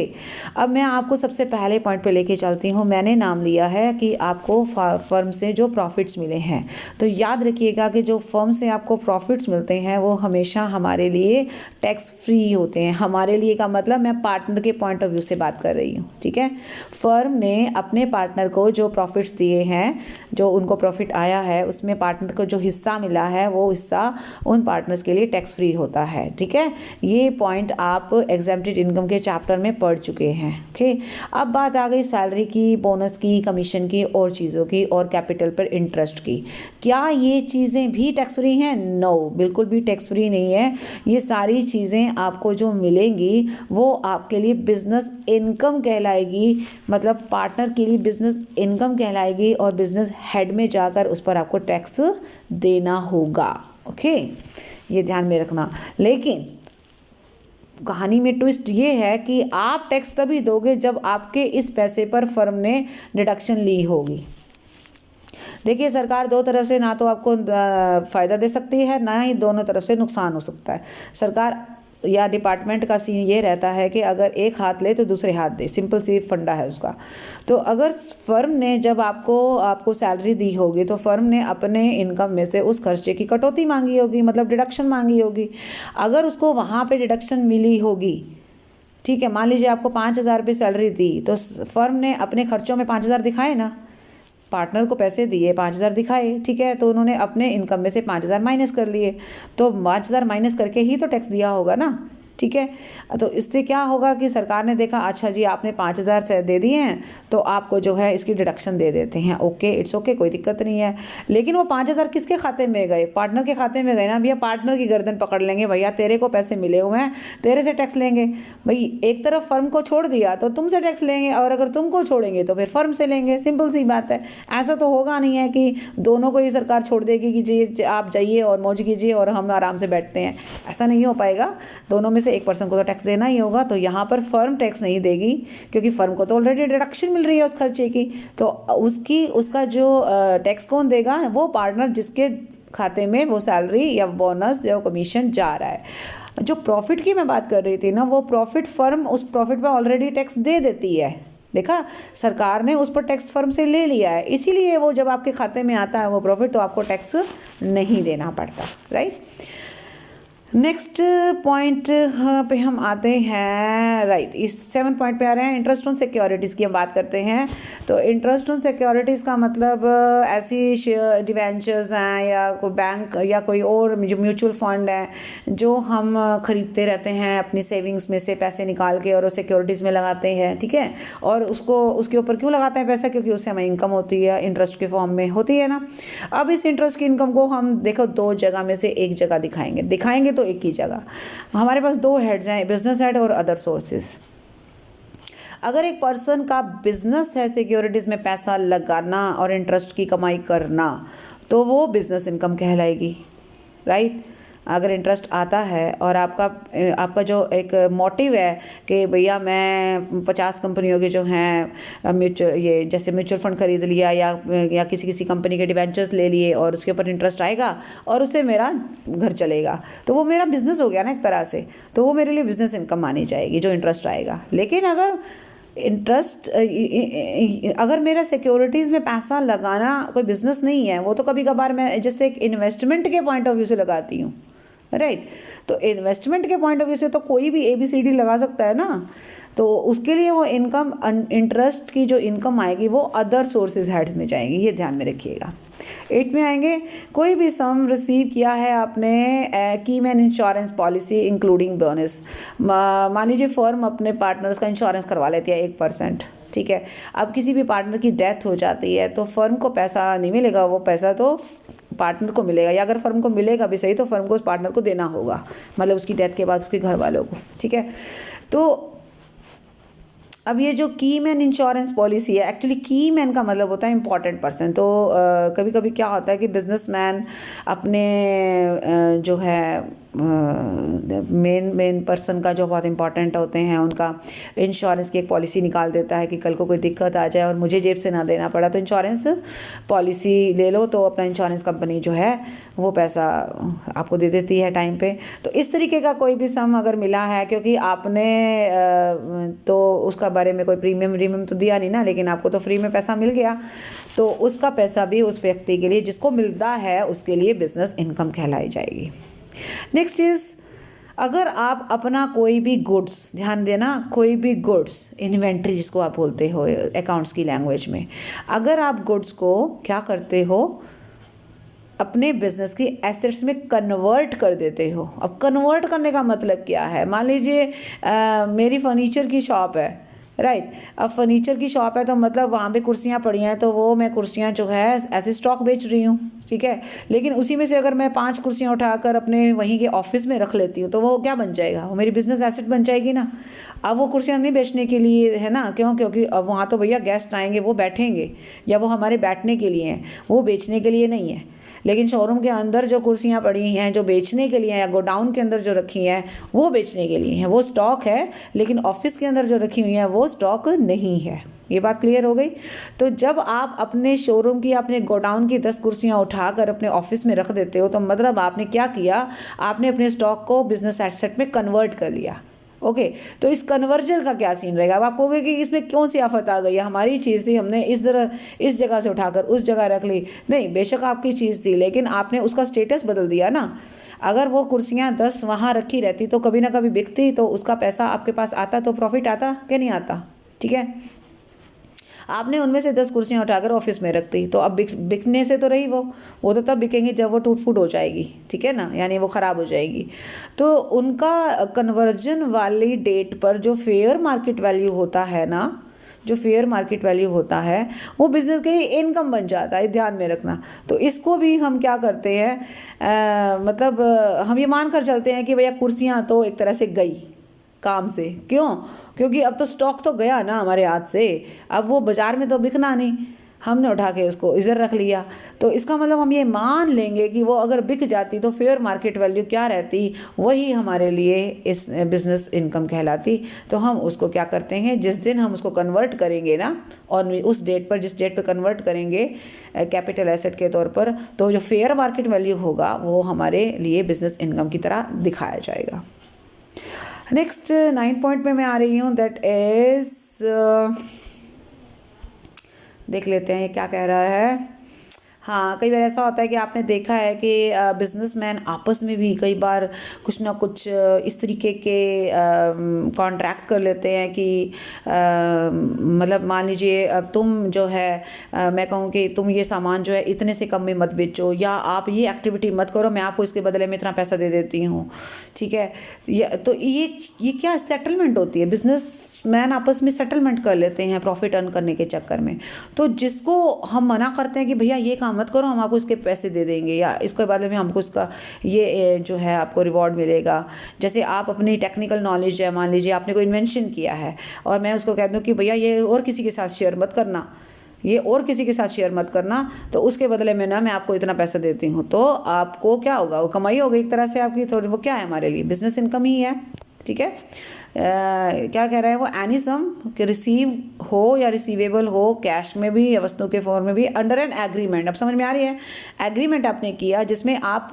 अब मैं आपको सबसे पहले पॉइंट पे लेके चलती हूँ। मैंने नाम लिया है कि आपको फर्म से जो प्रॉफिट्स मिले हैं, तो याद रखिएगा कि जो फर्म से आपको प्रॉफिट्स मिलते हैं वो हमेशा हमारे लिए टैक्स फ्री होते हैं। हमारे लिए का मतलब मैं पार्टनर के पॉइंट ऑफ व्यू से बात कर रही हूँ, ठीक है। फर्म ने अपने पार्टनर को जो प्रॉफिट्स दिए हैं, जो उनको प्रॉफिट आया है, उसमें पार्टनर को जो हिस्सा मिला है वो हिस्सा उन पार्टनर्स के लिए टैक्स फ्री होता है, ठीक है। ये पॉइंट आप एग्जेम्प्टेड इनकम के चैप्टर में पढ़ चुके हैं, ओके। अब बात आ गई सैलरी की, बोनस की, कमीशन की और चीज़ों की, और कैपिटल पर इंटरेस्ट की। क्या ये चीज़ें भी टैक्स फ्री हैं? नो, बिल्कुल भी टैक्स फ्री नहीं है। ये सारी चीज़ें आपको जो मिलेंगी वो आपके लिए बिजनेस इनकम कहलाएगी, मतलब पार्टनर के लिए बिजनेस इनकम कहलाएगी, और बिजनेस हेड में जाकर उस पर आपको टैक्स देना होगा, ओके। ये ध्यान में रखना। लेकिन कहानी में ट्विस्ट ये है कि आप टैक्स तभी दोगे जब आपके इस पैसे पर फर्म ने डिडक्शन ली होगी। देखिए, सरकार दो तरफ से ना तो आपको फ़ायदा दे सकती है, ना ही दोनों तरफ से नुकसान हो सकता है। सरकार या डिपार्टमेंट का सीन ये रहता है कि अगर एक हाथ ले तो दूसरे हाथ दे, सिंपल सी फंडा है उसका। तो अगर फर्म ने जब आपको सैलरी दी होगी तो फर्म ने अपने इनकम में से उस खर्चे की कटौती मांगी होगी, मतलब डिडक्शन मांगी होगी। अगर उसको वहाँ पे डिडक्शन मिली होगी, ठीक है, मान लीजिए आपको 5,000 रुपये सैलरी दी, तो फर्म ने अपने खर्चों में 5,000 दिखाए ना, पार्टनर को पैसे दिए, 5,000 दिखाए, ठीक है, तो उन्होंने अपने इनकम में से 5,000 माइनस कर लिए, तो 5,000 माइनस करके ही तो टैक्स दिया होगा ना, ठीक है। तो इससे क्या होगा कि सरकार ने देखा, अच्छा जी आपने 5,000 से दे दिए हैं तो आपको जो है इसकी डिडक्शन दे देते हैं, ओके, इट्स ओके, कोई दिक्कत नहीं है। लेकिन वो 5,000 किसके खाते में गए? पार्टनर के खाते में गए ना भैया। पार्टनर की गर्दन पकड़ लेंगे, भैया तेरे को पैसे मिले हुए हैं, तेरे से टैक्स लेंगे। भाई एक तरफ फर्म को छोड़ दिया तो तुमसे टैक्स लेंगे, और अगर तुमको छोड़ेंगे तो फिर फर्म से लेंगे, सिंपल सी बात है। ऐसा तो होगा नहीं है कि दोनों को ही सरकार छोड़ देगी कि जी आप जाइए और मौज कीजिए और हम आराम से बैठते हैं, ऐसा नहीं हो पाएगा। दोनों में से एक पर्सन को तो टैक्स देना ही होगा। तो यहाँ पर फर्म टैक्स नहीं देगी क्योंकि फर्म को तो ऑलरेडी डिडक्शन मिल रही है उस खर्चे की। तो उसका जो टैक्स कौन देगा, वो पार्टनर जिसके खाते में वो सैलरी या बोनस या कमीशन जा रहा है। जो प्रॉफिट की मैं बात कर रही थी ना, वो प्रॉफिट फर्म उस प्रॉफिट पर ऑलरेडी टैक्स दे देती है। देखा, सरकार ने उस पर टैक्स फर्म से ले लिया है, इसीलिए वो जब आपके खाते में आता है वो प्रॉफिट, तो आपको टैक्स नहीं देना पड़ता, राइट। नेक्स्ट पॉइंट पे हम आते हैं, राइट, इस 7 पॉइंट पे आ रहे हैं। इंटरेस्ट ऑन सिक्योरिटीज़ की हम बात करते हैं। तो इंटरेस्ट ऑन सिक्योरिटीज़ का मतलब ऐसी डिवेंचर्स हैं या कोई बैंक या कोई और जो म्यूचुअल फंड है जो हम खरीदते रहते हैं अपनी सेविंग्स में से पैसे निकाल के और वो सिक्योरिटीज़ में लगाते हैं, ठीक है। और उसके ऊपर क्यों लगाते हैं पैसा, क्योंकि उससे हमें इनकम होती है, इंटरेस्ट के फॉर्म में होती है ना। अब इस इंटरेस्ट की इनकम को हम देखो 2 जगह में से एक जगह दिखाएंगे तो एक ही जगह। हमारे पास 2 हेड्स हैं, बिजनेस हेड और अदर सोर्सेज। अगर एक पर्सन का बिजनेस है सिक्योरिटीज़ में पैसा लगाना और इंटरेस्ट की कमाई करना, तो वो बिजनेस इनकम कहलाएगी, राइट। अगर इंटरेस्ट आता है और आपका जो एक मोटिव है कि भैया मैं 50 कंपनियों के जो हैं जैसे म्यूचुअल फंड खरीद लिया या किसी कंपनी के डिवेंचर्स ले लिए और उसके ऊपर इंटरेस्ट आएगा और उससे मेरा घर चलेगा, तो वो मेरा बिजनेस हो गया ना एक तरह से। तो वो मेरे लिए बिजनेस इनकम मानी जाएगी जो इंटरेस्ट आएगा। लेकिन अगर मेरा सिक्योरिटीज़ में पैसा लगाना कोई बिजनेस नहीं है, वो तो कभी कभार मैं जैसे एक इन्वेस्टमेंट के पॉइंट ऑफ व्यू से लगाती हूँ, राइट। तो इन्वेस्टमेंट के पॉइंट ऑफ व्यू से तो कोई भी ABCD लगा सकता है ना। तो उसके लिए वो इनकम, इंटरेस्ट की जो इनकम आएगी वो अदर सोर्सेज हेड्स में जाएगी, ये ध्यान में रखिएगा। 8 में आएंगे, कोई भी सम रिसीव किया है आपने keyman insurance policy including bonus. मान लीजिए फर्म अपने पार्टनर्स का इंश्योरेंस करवा लेती है 1%, ठीक है। अब किसी भी पार्टनर की डेथ हो जाती है तो फर्म को पैसा नहीं मिलेगा, वो पैसा तो पार्टनर को मिलेगा, या अगर फर्म को मिलेगा भी सही तो फर्म को उस पार्टनर को देना होगा, मतलब उसकी डेथ के बाद उसके घर वालों को, ठीक है। तो अब ये जो की मैन इंश्योरेंस पॉलिसी है, एक्चुअली की मैन का मतलब होता है इम्पॉर्टेंट पर्सन। तो कभी कभी क्या होता है कि बिजनेसमैन अपने जो है मेन पर्सन का जो बहुत इंपॉर्टेंट होते हैं उनका इंश्योरेंस की एक पॉलिसी निकाल देता है कि कल को कोई दिक्कत आ जाए और मुझे जेब से ना देना पड़ा, तो इंश्योरेंस पॉलिसी ले लो, तो अपना इंश्योरेंस कंपनी जो है वो पैसा आपको दे देती है टाइम पे। तो इस तरीके का कोई भी सम अगर मिला है, क्योंकि आपने तो उसका बारे में कोई प्रीमियम तो दिया नहीं ना, लेकिन आपको तो फ्री में पैसा मिल गया, तो उसका पैसा भी उस व्यक्ति के लिए जिसको मिलता है उसके लिए बिजनेस इनकम कहलाई जाएगी। नेक्स्ट इज, अगर आप अपना कोई भी गुड्स, ध्यान देना, कोई भी गुड्स, इन्वेंट्री जिसको आप बोलते हो अकाउंट्स की लैंग्वेज में, अगर आप गुड्स को क्या करते हो, अपने बिजनेस की एसेट्स में कन्वर्ट कर देते हो। अब कन्वर्ट करने का मतलब क्या है, मान लीजिए मेरी फर्नीचर की शॉप है, राइट। अब फर्नीचर की शॉप है तो मतलब वहाँ पे कुर्सियाँ पड़ी हैं, तो वो मैं कुर्सियाँ जो है ऐसे स्टॉक बेच रही हूँ, ठीक है। लेकिन उसी में से अगर मैं 5 कुर्सियाँ उठाकर अपने वहीं के ऑफिस में रख लेती हूँ तो वो क्या बन जाएगा, वो मेरी बिजनेस एसेट बन जाएगी ना। अब वो कुर्सियाँ नहीं बेचने के लिए है ना, क्यों, क्योंकि अब वहाँ तो भैया गेस्ट आएंगे, वो बैठेंगे, या वो हमारे बैठने के लिए हैं, वो बेचने के लिए नहीं है। लेकिन शोरूम के अंदर जो कुर्सियाँ पड़ी हैं जो बेचने के लिए हैं, या गोडाउन के अंदर जो रखी हैं वो बेचने के लिए हैं, वो स्टॉक है। लेकिन ऑफिस के अंदर जो रखी हुई हैं वो स्टॉक नहीं है। ये बात क्लियर हो गई। तो जब आप अपने शोरूम की, अपने गोडाउन की 10 कुर्सियाँ उठाकर अपने ऑफिस में रख देते हो, तो मतलब आपने क्या किया, आपने अपने स्टॉक को बिजनेस एसेट में कन्वर्ट कर लिया। ओके, तो इस कन्वर्जन का क्या सीन रहेगा। अब आप कहोगे कि इसमें कौन सी आफत आ गई है, हमारी चीज़ थी, हमने इस जगह से उठाकर उस जगह रख ली। नहीं, बेशक आपकी चीज़ थी, लेकिन आपने उसका स्टेटस बदल दिया ना। अगर वो कुर्सियाँ 10 वहाँ रखी रहती तो कभी ना कभी बिकती, तो उसका पैसा आपके पास आता, तो प्रॉफिट आता कि नहीं आता, ठीक है। आपने उनमें से 10 कुर्सियाँ उठाकर ऑफिस में रख दी, तो अब बिकने से तो रही वो तो तब बिकेंगी जब वो टूट फूट हो जाएगी, ठीक है ना, यानी वो ख़राब हो जाएगी। तो उनका कन्वर्जन वाली डेट पर जो फेयर मार्केट वैल्यू होता है ना, जो फेयर मार्केट वैल्यू होता है, वो बिज़नेस के लिए इनकम बन जाता है, ध्यान में रखना। तो इसको भी हम क्या करते हैं, मतलब हम ये मान कर चलते हैं कि भैया कुर्सियाँ तो एक तरह से गई काम से, क्योंकि अब तो स्टॉक तो गया ना हमारे हाथ से, अब वो बाज़ार में तो बिकना नहीं। हमने उठा के उसको इधर रख लिया, तो इसका मतलब हम ये मान लेंगे कि वो अगर बिक जाती तो फेयर मार्केट वैल्यू क्या रहती, वही हमारे लिए इस बिजनेस इनकम कहलाती। तो हम उसको क्या करते हैं, जिस दिन हम उसको कन्वर्ट करेंगे ना, और उस डेट पर, जिस डेट पर कन्वर्ट करेंगे कैपिटल एसेट के तौर पर, तो जो फेयर मार्केट वैल्यू होगा वो हमारे लिए बिजनेस इनकम की तरह दिखाया जाएगा। नेक्स्ट 9 पॉइंट में मैं आ रही हूँ, दैट इज देख लेते हैं ये क्या कह रहा है। हाँ, कई बार ऐसा होता है कि आपने देखा है कि बिजनेसमैन आपस में भी कई बार कुछ ना कुछ इस तरीके के कॉन्ट्रैक्ट कर लेते हैं कि मतलब मान लीजिए अब तुम जो है मैं कहूँ कि तुम ये सामान जो है इतने से कम में मत बेचो, या आप ये एक्टिविटी मत करो, मैं आपको इसके बदले में इतना पैसा दे देती हूँ, ठीक है। तो ये क्या सेटलमेंट होती है, बिजनेस मैन आपस में सेटलमेंट कर लेते हैं प्रॉफिट अर्न करने के चक्कर में। तो जिसको हम मना करते हैं कि भैया ये काम मत करो, हम आपको इसके पैसे दे देंगे, या इसके बारे में हमको इसका ये जो है आपको रिवॉर्ड मिलेगा। जैसे आप अपनी टेक्निकल नॉलेज है, मान लीजिए आपने कोई इन्वेंशन किया है और मैं उसको कह दूँ कि भैया ये और किसी के साथ शेयर मत करना, ये और किसी के साथ शेयर मत करना, तो उसके बदले में ना मैं आपको इतना पैसा देती हूँ, तो आपको क्या होगा, वो कमाई होगी एक तरह से आपकी थोड़ी। वो क्या है हमारे लिए, बिजनेस इनकम ही है, ठीक है। क्या कह रहा है वो, एनी सम कि रिसीव हो या रिसीवेबल हो, कैश में भी या वस्तु के फॉर्म में भी, अंडर एन एग्रीमेंट। अब समझ में आ रही है, एग्रीमेंट आपने किया जिसमें आप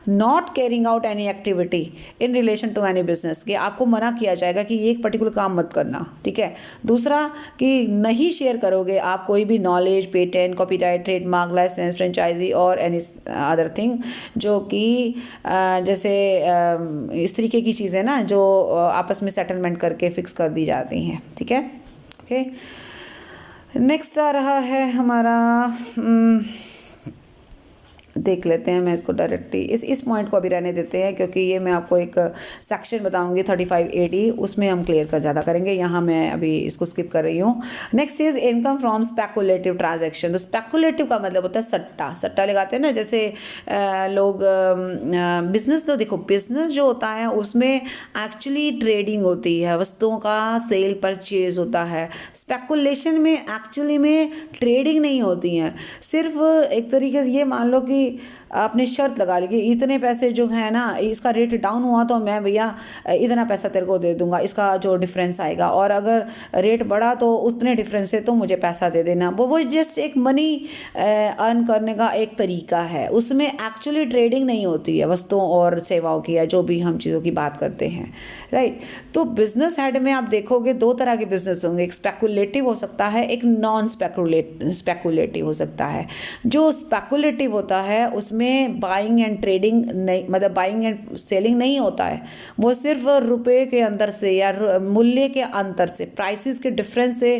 not carrying out any activity in relation to any business, कि आपको मना किया जाएगा कि ये एक पर्टिकुलर काम मत करना, ठीक है। दूसरा कि नहीं शेयर करोगे आप कोई भी knowledge, patent, copyright, trademark, licence, franchisee और एनी अदर थिंग, जो कि जैसे इस तरीके की चीज़ें ना जो आपस में सेटलमेंट करके फिक्स कर दी जाती हैं, ठीक है। ओके, नेक्स्ट आ रहा है हमारा, देख लेते हैं, मैं इसको डायरेक्टली इस पॉइंट को अभी रहने देते हैं, क्योंकि ये मैं आपको एक सेक्शन बताऊंगी 3580, उसमें हम क्लियर कर ज़्यादा करेंगे, यहाँ मैं अभी इसको स्किप कर रही हूँ। Next is income from speculative transaction. तो स्पेकुलेटिव का मतलब होता है सट्टा लगाते हैं ना, जैसे लोग बिजनेस, तो देखो बिजनेस जो होता है उसमें एक्चुअली ट्रेडिंग होती है, वस्तुओं का सेल परचेज होता है। स्पेकुलेशन में एक्चुअली में ट्रेडिंग नहीं होती है, सिर्फ एक तरीके से ये मान लो कि आपने शर्त लगा ली कि इतने पैसे जो है ना, इसका रेट डाउन हुआ तो मैं भैया इतना पैसा तेरे को दे दूंगा, इसका जो डिफरेंस आएगा, और अगर रेट बढ़ा तो उतने डिफरेंस से तो मुझे पैसा दे देना। वो जस्ट एक मनी अर्न करने का एक तरीका है, उसमें एक्चुअली ट्रेडिंग नहीं होती है वस्तुओं और सेवाओं की, या जो भी हम चीज़ों की बात करते हैं, राइट। तो बिजनेस हेड में आप देखोगे दो तरह के बिजनेस होंगे, एक स्पेकुलेटिव हो सकता है, एक नॉन स्पेकुलेटिव हो सकता है। जो स्पेकुलेटिव होता है उसमें बाइंग एंड ट्रेडिंग नहीं, मतलब बाइंग एंड सेलिंग नहीं होता है, वो सिर्फ रुपए के अंदर से या मूल्य के अंतर से, प्राइसेस के डिफरेंस से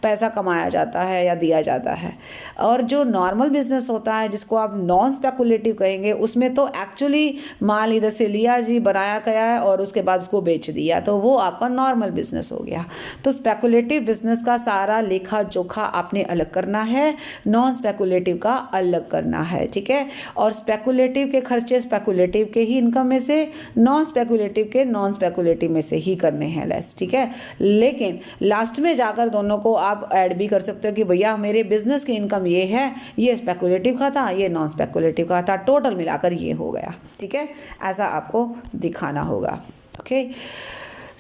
पैसा कमाया जाता है या दिया जाता है। और जो नॉर्मल बिजनेस होता है जिसको आप नॉन स्पेकुलेटिव कहेंगे, उसमें तो एक्चुअली माल इधर से लिया जी, बनाया गया है और उसके बाद उसको बेच दिया, तो वो आपका नॉर्मल बिजनेस हो गया। तो स्पेकुलेटिव बिजनेस का सारा लेखा जोखा आपने अलग करना है, नॉन स्पेकुलेटिव का अलग करना है, ठीक है। और स्पेकुलेटिव के खर्चे स्पेकुलेटिव के ही इनकम में से, नॉन स्पेकुलेटिव के नॉन स्पेकुलेटिव में से ही करने हैं लेस, ठीक है। लेकिन लास्ट में जाकर दोनों को आप ऐड भी कर सकते हो कि भैया मेरे बिजनेस की इनकम ये है, ये स्पेकुलेटिव का था, ये नॉन स्पेकुलेटिव का था, टोटल मिलाकर ये हो गया, ठीक है। ऐसा आपको दिखाना होगा, ओके।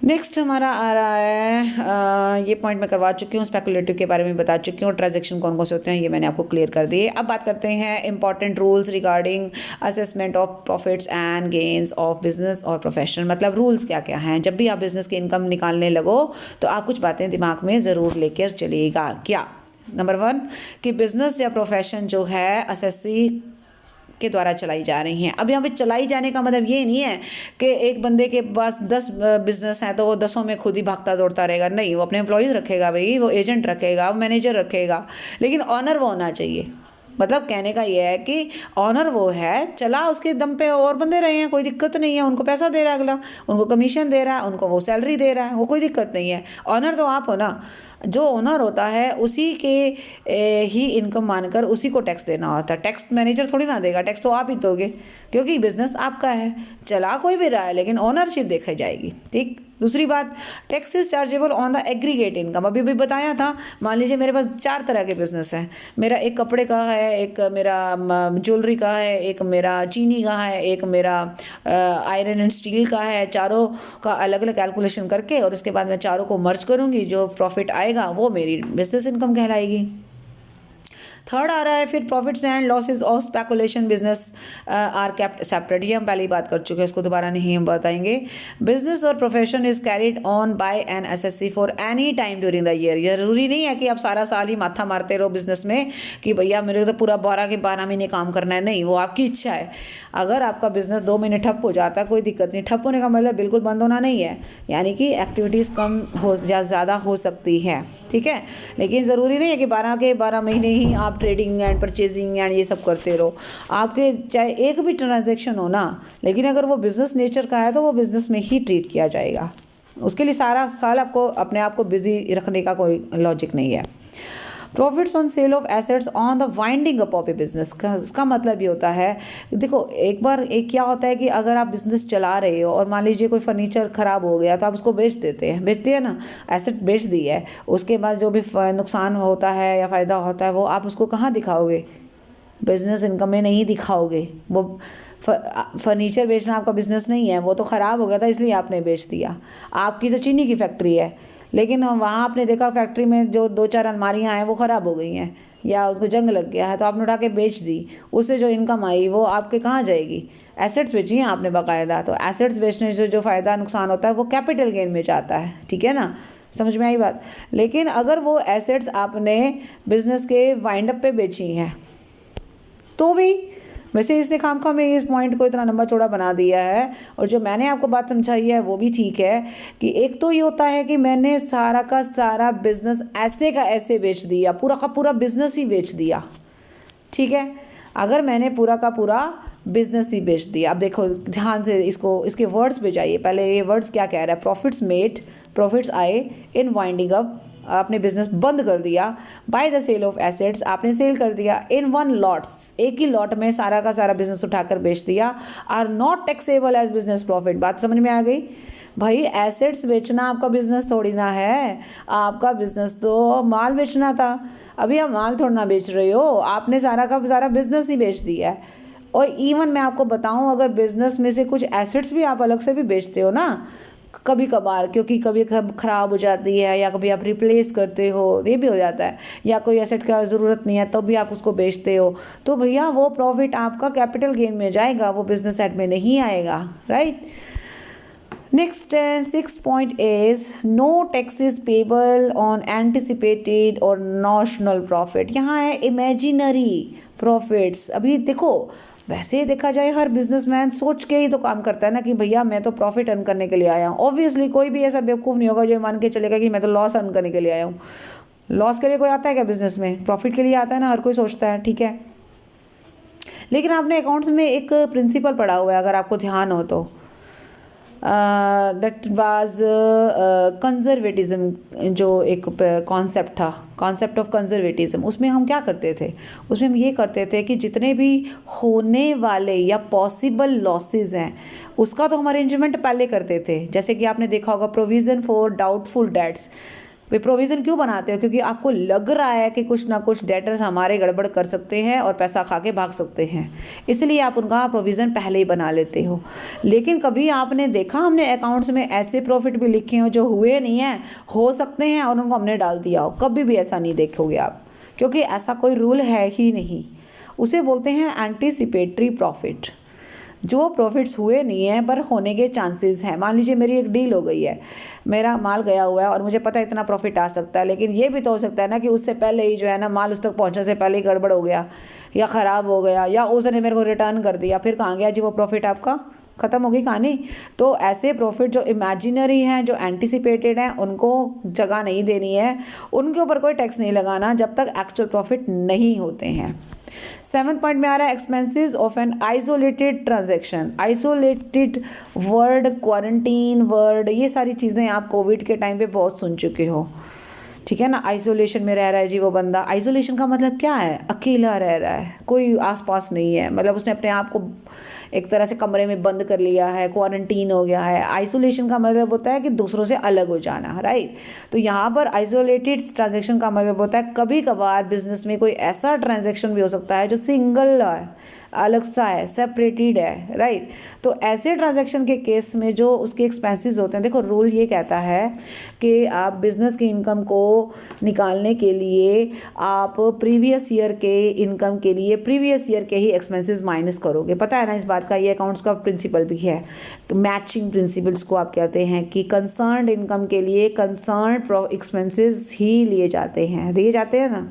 नेक्स्ट हमारा आ रहा है, ये पॉइंट मैं करवा चुकी हूँ, स्पेकुलेटिव के बारे में बता चुकी हूँ, ट्रांजैक्शन कौन कौन से होते हैं ये मैंने आपको क्लियर कर दिए। अब बात करते हैं important rules regarding assessment of profits and gains of business और प्रोफेशन। मतलब रूल्स क्या क्या हैं, जब भी आप बिजनेस की इनकम निकालने लगो तो आप कुछ बातें दिमाग में ज़रूर लेकर चलिएगा। क्या, नंबर 1 कि बिजनेस या प्रोफेशन जो है एसएससी के द्वारा चलाई जा रही हैं। अब यहाँ पे चलाई जाने का मतलब ये नहीं है कि एक बंदे के पास 10 बिजनेस हैं तो वो 10 में खुद ही भागता दौड़ता रहेगा, नहीं, वो अपने एम्प्लॉयज़ रखेगा भाई, वो एजेंट रखेगा, मैनेजर रखेगा, लेकिन ऑनर वो होना चाहिए। मतलब कहने का ये है कि ऑनर वो है, चला उसके दम पे और बंदे रहे हैं, कोई दिक्कत नहीं है, उनको पैसा दे रहा है अगला, उनको कमीशन दे रहा है, उनको वो सैलरी दे रहा है, वो कोई दिक्कत नहीं है। ऑनर तो आप हो ना, जो ओनर होता है उसी के ही इनकम मानकर उसी को टैक्स देना होता है। टैक्स मैनेजर थोड़ी ना देगा, टैक्स तो आप ही दोगे, क्योंकि बिजनेस आपका है, चला कोई भी रहा है लेकिन ओनरशिप देखी जाएगी, ठीक। दूसरी बात, tax is chargeable on the aggregate income. अभी भी बताया था, मान लीजिए मेरे पास 4 तरह के बिजनेस हैं। मेरा एक कपड़े का है, एक मेरा ज्वेलरी का है, एक मेरा चीनी का है, एक मेरा आयरन एंड स्टील का है। चारों का अलग अलग कैलकुलेशन करके और उसके बाद मैं चारों को मर्ज करूँगी, जो प्रॉफिट आएगा वो मेरी बिजनेस इनकम कहलाएगी। थर्ड आ रहा है फिर profits and losses of speculation business are kept separate. ये हम पहले ही बात कर चुके हैं, इसको दोबारा नहीं हम बताएंगे। बिजनेस और profession is carried on by an SSC for any time during the year. जरूरी नहीं है कि आप सारा साल ही माथा मारते रहो बिजनेस में कि भैया मेरे को तो पूरा 12 के 12 महीने काम करना है। नहीं, वो आपकी इच्छा है। अगर आपका बिजनेस 2 महीने ठप हो जाता है कोई दिक्कत नहीं। ठप होने का मतलब बिल्कुल बंद होना नहीं है, यानी कि एक्टिविटीज़ कम हो या ज़्यादा हो सकती है, ठीक है। लेकिन ज़रूरी नहीं है कि 12 के 12 महीने ही आप ट्रेडिंग एंड परचेजिंग एंड ये सब करते रहो। आपके चाहे एक भी ट्रांजैक्शन हो ना, लेकिन अगर वो बिज़नेस नेचर का है तो वो बिज़नेस में ही ट्रीट किया जाएगा। उसके लिए सारा साल आपको अपने आप को बिजी रखने का कोई लॉजिक नहीं है। Profits on sale of assets on the winding up of A business का इसका मतलब ये होता है, देखो एक बार एक क्या होता है कि अगर आप बिजनेस चला रहे हो और मान लीजिए कोई फर्नीचर ख़राब हो गया तो आप उसको बेचते हैं ना, एसेट बेच दी है। उसके बाद जो भी नुकसान होता है या फ़ायदा होता है वो आप उसको कहाँ दिखाओगे? बिजनेस इनकम में नहीं दिखाओगे। वो फर्नीचर बेचना आपका बिजनेस नहीं है, वो तो ख़राब हो गया था इसलिए आपने बेच दिया। आपकी तो चीनी की फैक्ट्री है, लेकिन वहाँ आपने देखा फैक्ट्री में जो 2-4 अलमारियाँ हैं वो ख़राब हो गई हैं या उसको जंग लग गया है तो आपने उठा के बेच दी। उससे जो इनकम आई वो आपके कहाँ जाएगी? एसेट्स बेची हैं आपने बाकायदा। तो एसेट्स बेचने से जो फ़ायदा नुकसान होता है वो कैपिटल गेन में जाता है, ठीक है ना, समझ में आई बात। लेकिन अगर वो एसेट्स आपने बिजनेस के वाइंड अप पे बेची हैं तो भी, वैसे इसने खामखा में इस पॉइंट को इतना लंबा चौड़ा बना दिया है। और जो मैंने आपको बात समझाई है वो भी ठीक है कि एक तो ये होता है कि मैंने सारा का सारा बिजनेस ऐसे का ऐसे बेच दिया, पूरा का पूरा बिजनेस ही बेच दिया, ठीक है। अगर मैंने पूरा का पूरा बिजनेस ही बेच दिया, अब देखो ध्यान से इसके वर्ड्स पे जाइए। पहले ये वर्ड्स क्या कह रहा है? प्रॉफिट्स मेड, प्रॉफिट्स आए इन वाइंडिंग अप, आपने बिजनेस बंद कर दिया। By the sale of assets, आपने सेल कर दिया। इन वन लॉट्स, एक ही लॉट में सारा का सारा बिजनेस उठाकर बेच दिया। Are not taxable as business profit. बात समझ में आ गई? भाई एसेट्स बेचना आपका बिजनेस थोड़ी ना है, आपका बिजनेस तो माल बेचना था। अभी आप माल थोड़ा ना बेच रहे हो, आपने सारा का सारा बिजनेस ही बेच दिया है। और इवन मैं आपको बताऊं, अगर बिजनेस में से कुछ एसेट्स भी आप अलग से भी बेचते हो ना कभी कभार, क्योंकि कभी ख़राब हो जाती है या कभी आप रिप्लेस करते हो, ये भी हो जाता है, या कोई एसेट का ज़रूरत नहीं है तब भी आप उसको बेचते हो, तो भैया वो प्रॉफिट आपका कैपिटल गेन में जाएगा, वो बिजनेस सेट में नहीं आएगा, right. Next 6 point is no tax is payable on anticipated और नॉशनल प्रॉफिट। यहाँ है इमेजिनरी प्रॉफिट्स। अभी देखो वैसे देखा जाए हर बिजनेसमैन सोच के ही तो काम करता है ना कि भैया मैं तो प्रॉफिट अर्न करने के लिए आया हूँ। ऑब्वियसली कोई भी ऐसा बेवकूफ़ नहीं होगा जो मान के चलेगा कि मैं तो लॉस अर्न करने के लिए आया हूँ। लॉस के लिए कोई आता है क्या बिजनेस में? प्रॉफिट के लिए आता है ना, हर कोई सोचता है, ठीक है। लेकिन आपने अकाउंट्स में एक प्रिंसिपल पढ़ा हुआ है, अगर आपको ध्यान हो तो, दैट वाज कंजर्वेटिज्म, जो एक कॉन्सेप्ट था, कॉन्सेप्ट ऑफ कंजर्वेटिज्म। उसमें हम क्या करते थे? उसमें हम ये करते थे कि जितने भी होने वाले या पॉसिबल लॉसेस हैं उसका तो हम अरेंजमेंट पहले करते थे। जैसे कि आपने देखा होगा provision for doubtful debts. Way provision क्यों बनाते हो? क्योंकि आपको लग रहा है कि कुछ ना कुछ डेटर्स हमारे गड़बड़ कर सकते हैं और पैसा खा के भाग सकते हैं, इसलिए आप उनका प्रोविज़न पहले ही बना लेते हो। लेकिन कभी आपने देखा हमने अकाउंट्स में ऐसे प्रॉफिट भी लिखे हो जो हुए नहीं हैं, हो सकते हैं, और उनको हमने डाल दिया हो? कभी भी ऐसा नहीं देखोगे आप, क्योंकि ऐसा कोई रूल है ही नहीं। उसे बोलते हैं एंटीसिपेटरी प्रॉफिट। जो प्रॉफिट्स हुए नहीं हैं पर होने के चांसेस हैं। मान लीजिए मेरी एक डील हो गई है, मेरा माल गया हुआ है और मुझे पता है इतना प्रॉफिट आ सकता है, लेकिन ये भी तो हो सकता है ना कि उससे पहले ही जो है ना माल उस तक पहुंचने से पहले ही गड़बड़ हो गया या ख़राब हो गया या उसने मेरे को रिटर्न कर दिया, फिर कहाँ गया जी वो प्रॉफिट? आपका ख़त्म हो गई कहानी। तो ऐसे प्रॉफिट जो इमेजिनरी हैं, जो एंटिसिपेटेड हैं, उनको जगह नहीं देनी है, उनके ऊपर कोई टैक्स नहीं लगाना जब तक एक्चुअल प्रॉफिट नहीं होते हैं। 7th पॉइंट में आ रहा है expenses of an isolated transaction. Isolated word, quarantine word, ये सारी चीज़ें आप कोविड के टाइम पे बहुत सुन चुके हो, ठीक है ना। आइसोलेशन में रह रहा है जी वो बंदा। आइसोलेशन का मतलब क्या है? अकेला रह रहा है, कोई आसपास नहीं है, मतलब उसने अपने आप को एक तरह से कमरे में बंद कर लिया है, क्वारंटीन हो गया है। आइसोलेशन का मतलब होता है कि दूसरों से अलग हो जाना, राइट। तो यहाँ पर आइसोलेटेड ट्रांजेक्शन का मतलब होता है कभी कभार बिजनेस में कोई ऐसा ट्रांजेक्शन भी हो सकता है जो सिंगल है, अलग सा है, सेपरेटेड है, राइट। तो ऐसे ट्रांजैक्शन के केस में जो उसके एक्सपेंसेस होते हैं, देखो रूल ये कहता है कि आप बिजनेस की इनकम को निकालने के लिए आप प्रीवियस ईयर के इनकम के लिए प्रीवियस ईयर के ही एक्सपेंसेस माइनस करोगे। पता है ना इस बात का, ये अकाउंट्स का प्रिंसिपल भी है। तो मैचिंग प्रिंसिपल्स को आप कहते हैं कि कंसर्न्ड इनकम के लिए कंसर्न्ड एक्सपेंसेस ही लिए जाते हैं ना।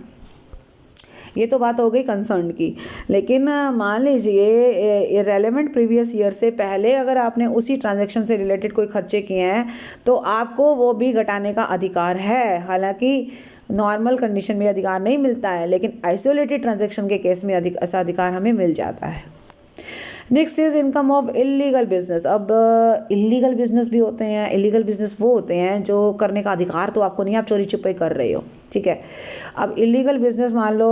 ये तो बात हो गई कंसर्न की। लेकिन मान लीजिए रेलेवेंट प्रीवियस ईयर से पहले अगर आपने उसी ट्रांजैक्शन से रिलेटेड कोई खर्चे किए हैं तो आपको वो भी घटाने का अधिकार है। हालांकि नॉर्मल कंडीशन में अधिकार नहीं मिलता है, लेकिन आइसोलेटेड ट्रांजैक्शन के केस में ऐसा अधिकार हमें मिल जाता है। Next is income of illegal business. अब इलीगल बिजनेस भी होते हैं। इलीगल बिजनेस वो होते हैं जो करने का अधिकार तो आपको नहीं, आप चोरी छुपे कर रहे हो, ठीक है। अब इलीगल बिजनेस मान लो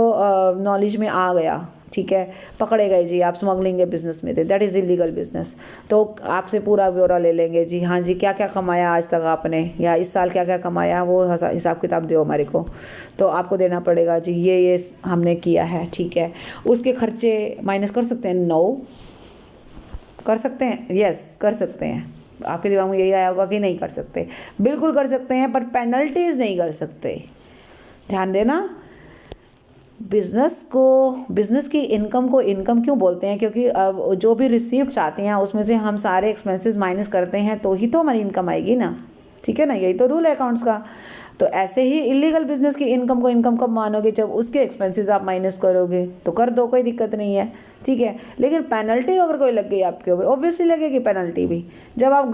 नॉलेज में आ गया, ठीक है, पकड़े गए जी, आप स्मगलिंग के बिजनेस में थे, दैट इज़ इलीगल बिजनेस। तो आपसे पूरा ब्यौरा ले लेंगे जी, हाँ जी क्या क्या कमाया आज तक आपने, या इस साल क्या क्या कमाया, वो हिसाब किताब दो हमारे को। तो आपको देना पड़ेगा जी ये हमने किया है, ठीक है। उसके खर्चे माइनस कर सकते हैं? नो। कर सकते हैं? यस कर सकते हैं। आपके दिमाग में यही आया होगा कि नहीं कर सकते। बिल्कुल कर सकते हैं, पर पेनल्टीज नहीं कर सकते। ध्यान देना, बिजनेस की इनकम को इनकम क्यों बोलते हैं? क्योंकि अब जो भी रिसीप्ट्स आती हैं उसमें से हम सारे एक्सपेंसेस माइनस करते हैं तो ही तो हमारी इनकम आएगी ना, ठीक है ना। यही तो रूल है अकाउंट्स का। तो ऐसे ही इलीगल बिजनेस की इनकम को इनकम कब मानोगे? जब उसके एक्सपेंसेस आप माइनस करोगे। तो कर दो, कोई दिक्कत नहीं है, ठीक है। लेकिन पेनल्टी अगर कोई लग गई आपके ऊपर, ऑब्वियसली लगेगी पेनल्टी भी। जब आप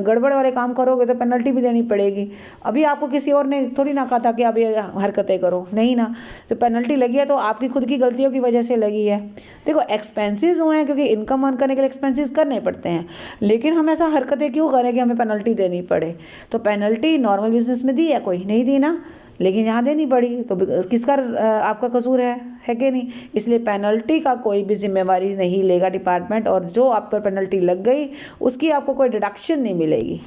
गड़बड़ वाले काम करोगे तो पेनल्टी भी देनी पड़ेगी। अभी आपको किसी और ने थोड़ी ना कहा था कि आप ये हरकतें करो, नहीं ना। तो पेनल्टी लगी है तो आपकी खुद की गलतियों की वजह से लगी है। देखो एक्सपेंसेस हुए हैं क्योंकि इनकम अर्न करने के लिए एक्सपेंसेस करने पड़ते हैं, लेकिन हम ऐसा हरकतें क्यों करें कि हमें पेनल्टी देनी पड़े? तो पेनल्टी नॉर्मल बिजनेस में दी है कोई? नहीं दी ना, लेकिन यहाँ देनी पड़ी। तो किसका आपका कसूर है कि नहीं? इसलिए पेनल्टी का कोई भी जिम्मेवारी नहीं लेगा डिपार्टमेंट, और जो आप पर पेनल्टी लग गई उसकी आपको कोई डिडक्शन नहीं मिलेगी,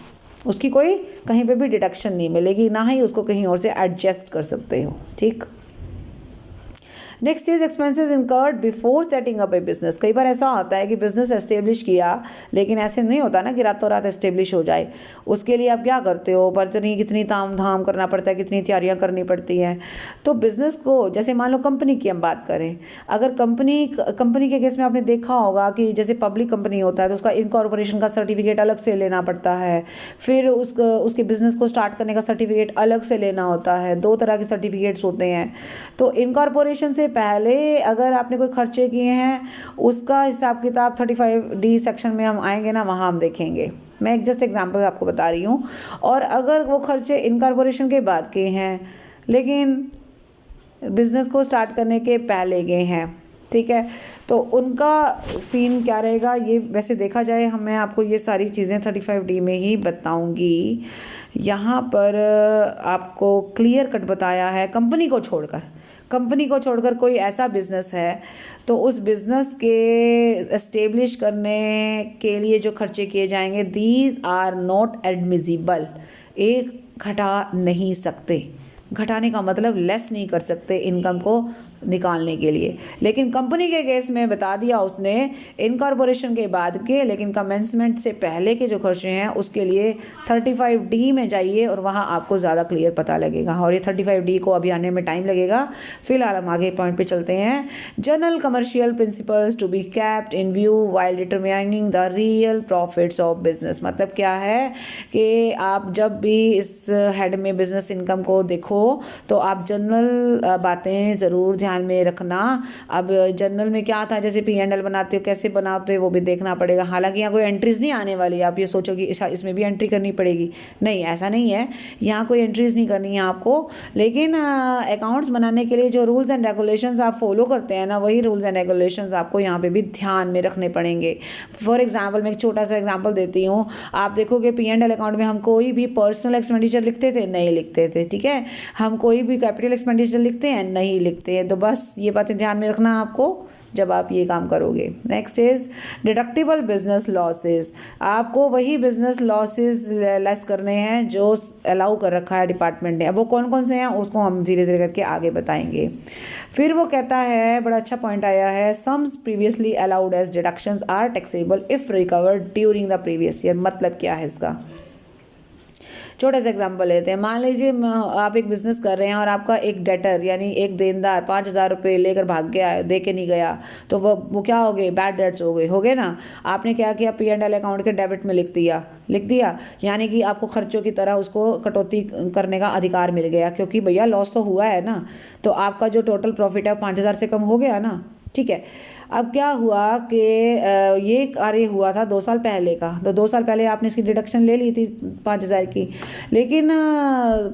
उसकी कोई कहीं पे भी डिडक्शन नहीं मिलेगी, ना ही उसको कहीं और से एडजस्ट कर सकते हो, ठीक। Next is expenses incurred before setting up A business. कई बार ऐसा होता है कि बिजनेस एस्टेब्लिश किया, लेकिन ऐसे नहीं होता ना कि रातों रात एस्टेब्लिश हो जाए। उसके लिए आप क्या करते हो? कितनी ताम धाम करना पड़ता है, कितनी तैयारियां करनी पड़ती हैं। तो बिजनेस को, जैसे मान लो कंपनी की हम बात करें, अगर कंपनी के केस में आपने देखा होगा कि जैसे पब्लिक कंपनी होता है तो उसका इनकॉर्पोरेशन का सर्टिफिकेट अलग से लेना पड़ता है, फिर उसके बिजनेस को स्टार्ट करने का सर्टिफिकेट अलग से लेना होता है। 2 तरह के सर्टिफिकेट्स होते हैं। तो इनकॉर्पोरेशन से पहले अगर आपने कोई खर्चे किए हैं उसका हिसाब किताब 35D सेक्शन में हम आएंगे ना, वहाँ हम देखेंगे। मैं एक जस्ट एग्जांपल आपको बता रही हूँ। और अगर वो खर्चे इनकॉर्पोरेशन के बाद के हैं लेकिन बिजनेस को स्टार्ट करने के पहले गए हैं, ठीक है, तो उनका सीन क्या रहेगा? ये वैसे देखा जाए मैं आपको ये सारी चीज़ें 35D में ही बताऊंगी। यहाँ पर आपको क्लियर कट बताया है। कंपनी को छोड़कर कोई ऐसा बिजनेस है तो उस बिजनेस के एस्टेब्लिश करने के लिए जो खर्चे किए जाएंगे, दीज आर नॉट एडमिजिबल। एक घटा नहीं सकते। घटाने का मतलब लेस नहीं कर सकते इनकम को निकालने के लिए। लेकिन कंपनी के केस में बता दिया उसने इनकॉर्पोरेशन के बाद के, लेकिन कमेंसमेंट से पहले के जो खर्चे हैं उसके लिए 35D में जाइए और वहाँ आपको ज़्यादा क्लियर पता लगेगा। और ये 35D को अभी आने में टाइम लगेगा। फिलहाल हम आगे पॉइंट पे चलते हैं। General commercial principles to be kept in view while determining the real profits of business. मतलब क्या है कि आप जब भी इस हेड में बिजनेस इनकम को देखो तो आप जनरल बातें ज़रूर ध्यान में रखना। अब जनरल में क्या था, जैसे P&L बनाते हो, कैसे बनाते हो वो भी देखना पड़ेगा। हालांकि यहाँ कोई एंट्रीज नहीं आने वाली, आप ये सोचो कि इसमें भी एंट्री करनी पड़ेगी, नहीं, ऐसा नहीं है। यहाँ कोई एंट्रीज नहीं करनी है आपको। लेकिन अकाउंट्स बनाने के लिए जो रूल्स एंड रेगुलेशंस आप फॉलो करते हैं ना, वही रूल्स एंड रेगुलेशंस आपको यहाँ पे भी ध्यान में रखने पड़ेंगे। फॉर एग्जाम्पल मैं एक छोटा सा एग्जाम्पल देती हूँ। आप देखोगे P&L अकाउंट में हम कोई भी पर्सनल एक्सपेंडिचर लिखते थे? नहीं लिखते थे, ठीक है। हम कोई भी कैपिटल एक्सपेंडिचर लिखते हैं? नहीं लिखते हैं। तो बस ये बातें ध्यान में रखना आपको, जब आप ये काम करोगे। Next is deductible business losses, आपको वही बिजनेस लॉसेस लेस करने हैं जो अलाउ कर रखा है डिपार्टमेंट ने। अब वो कौन कौन से हैं उसको हम धीरे धीरे करके आगे बताएंगे। फिर वो कहता है, बड़ा अच्छा पॉइंट आया है, sums previously allowed as deductions are taxable if recovered during the previous year. मतलब क्या है इसका, छोटा सा एग्जांपल लेते हैं। मान लीजिए आप एक बिज़नेस कर रहे हैं और आपका एक डेटर यानी एक देनदार 5,000 रुपये लेकर भाग गया, दे के नहीं गया, तो वो क्या हो गए, बैड डेट्स हो गए ना। आपने क्या किया, P&L अकाउंट के डेबिट में लिख दिया यानी कि आपको खर्चों की तरह उसको कटौती करने का अधिकार मिल गया, क्योंकि भैया लॉस तो हुआ है ना, तो आपका जो टोटल प्रॉफिट है 5,000 से कम हो गया ना। ठीक है, अब क्या हुआ कि ये कार्य हुआ था 2 साल पहले का, तो 2 साल पहले आपने इसकी डिडक्शन ले ली थी 5,000 की, लेकिन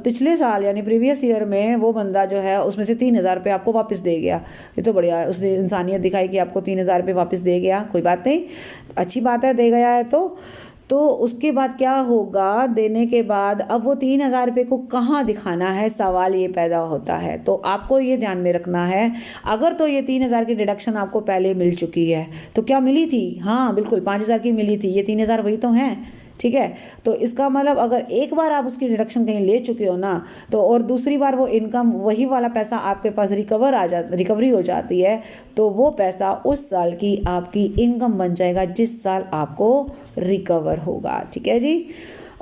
पिछले साल यानी प्रीवियस ईयर में वो बंदा जो है उसमें से 3,000 रुपये आपको वापस दे गया। ये तो बढ़िया, उसने इंसानियत दिखाई कि आपको 3,000 रुपये वापस दे गया। कोई बात नहीं, अच्छी बात है, दे गया है तो उसके बाद क्या होगा, देने के बाद अब वो 3,000 रुपये को कहाँ दिखाना है, सवाल ये पैदा होता है। तो आपको ये ध्यान में रखना है, अगर तो ये 3,000 की डिडक्शन आपको पहले मिल चुकी है, तो क्या मिली थी, हाँ बिल्कुल 5,000 की मिली थी, ये 3,000 वही तो हैं। ठीक है, तो इसका मतलब अगर एक बार आप उसकी डिडक्शन कहीं ले चुके हो ना, तो और दूसरी बार वो इनकम, वही वाला पैसा आपके पास रिकवरी हो जाती है, तो वो पैसा उस साल की आपकी इनकम बन जाएगा जिस साल आपको रिकवर होगा। ठीक है जी।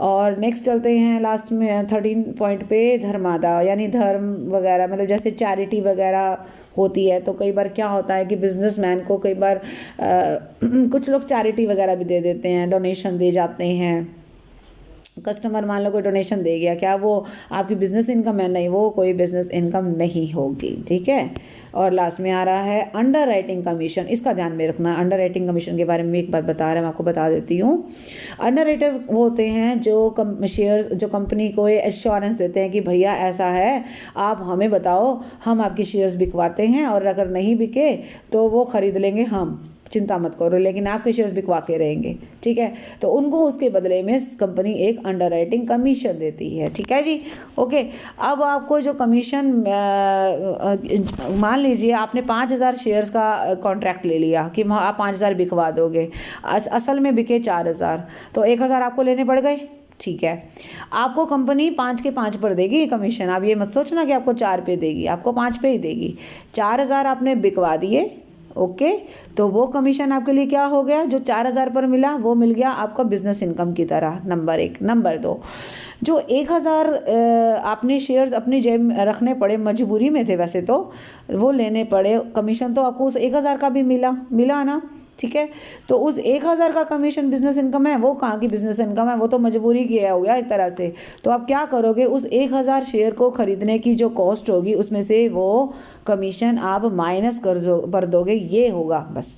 और नेक्स्ट चलते हैं लास्ट में 13 पॉइंट पे, धर्मादा यानी धर्म वगैरह, मतलब जैसे चैरिटी वगैरह होती है, तो कई बार क्या होता है कि बिजनेसमैन को कई बार कुछ लोग चैरिटी वगैरह भी दे देते हैं, डोनेशन दे जाते हैं। कस्टमर मान लो कोई डोनेशन दे गया, क्या वो आपकी बिजनेस इनकम है? नहीं, वो कोई बिजनेस इनकम नहीं होगी। ठीक है, और लास्ट में आ रहा है अंडर राइटिंग कमीशन, इसका ध्यान में रखना। अंडर राइटिंग कमीशन के बारे में एक बात बता रहे हैं, मैं आपको बता देती हूँ। अंडर राइटर वो होते हैं जो शेयर्स, जो कंपनी को एश्योरेंस देते हैं कि भैया ऐसा है, आप हमें बताओ, हम आपके शेयर्स बिकवाते हैं, और अगर नहीं बिके तो वो खरीद लेंगे हम, चिंता मत करो, लेकिन आपके शेयर्स बिकवा के रहेंगे। ठीक है, तो उनको उसके बदले में कंपनी एक अंडर राइटिंग कमीशन देती है। ठीक है जी, ओके। अब आपको जो कमीशन, मान लीजिए आपने 5,000 शेयर्स का कॉन्ट्रैक्ट ले लिया कि आप 5,000 बिकवा दोगे, असल में बिके 4,000, तो 1,000 आपको लेने पड़ गए। ठीक है, आपको कंपनी 5 के 5 पर देगी कमीशन। आप ये मत सोचना कि आपको 4 पे देगी, आपको 5 पे ही देगी। 4,000 आपने बिकवा दिए, ओके, तो वो कमीशन आपके लिए क्या हो गया, जो 4,000 पर मिला वो मिल गया आपका बिजनेस इनकम की तरह, नंबर 1। नंबर 2, जो 1,000 आपने शेयर्स अपनी जेब में रखने पड़े, मजबूरी में थे वैसे तो, वो लेने पड़े, कमीशन तो आपको उस 1,000 का भी मिला ना। ठीक है, तो उस 1,000 का कमीशन बिजनेस इनकम है, वो कहाँ की बिजनेस इनकम है, वो तो मजबूरी की हो गया एक तरह से। तो आप क्या करोगे, उस 1,000 शेयर को खरीदने की जो कॉस्ट होगी उसमें से वो कमीशन आप माइनस कर दोगे, ये होगा बस,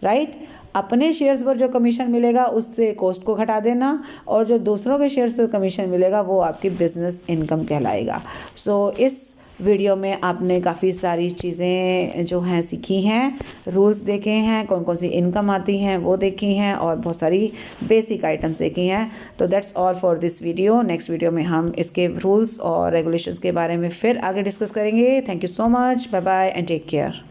राइट। अपने शेयर्स पर जो कमीशन मिलेगा उससे कॉस्ट को घटा देना, और जो दूसरों के शेयर्स पर कमीशन मिलेगा वो आपकी बिजनेस इनकम कहलाएगा। सो इस वीडियो में आपने काफ़ी सारी चीज़ें जो हैं सीखी हैं, रूल्स देखे हैं, कौन कौन सी इनकम आती हैं वो देखी हैं, और बहुत सारी बेसिक आइटम्स देखी हैं। तो that's all for this video. Next video में हम इसके रूल्स और रेगुलेशंस के बारे में फिर आगे डिस्कस करेंगे। Thank you so much, bye bye and take care.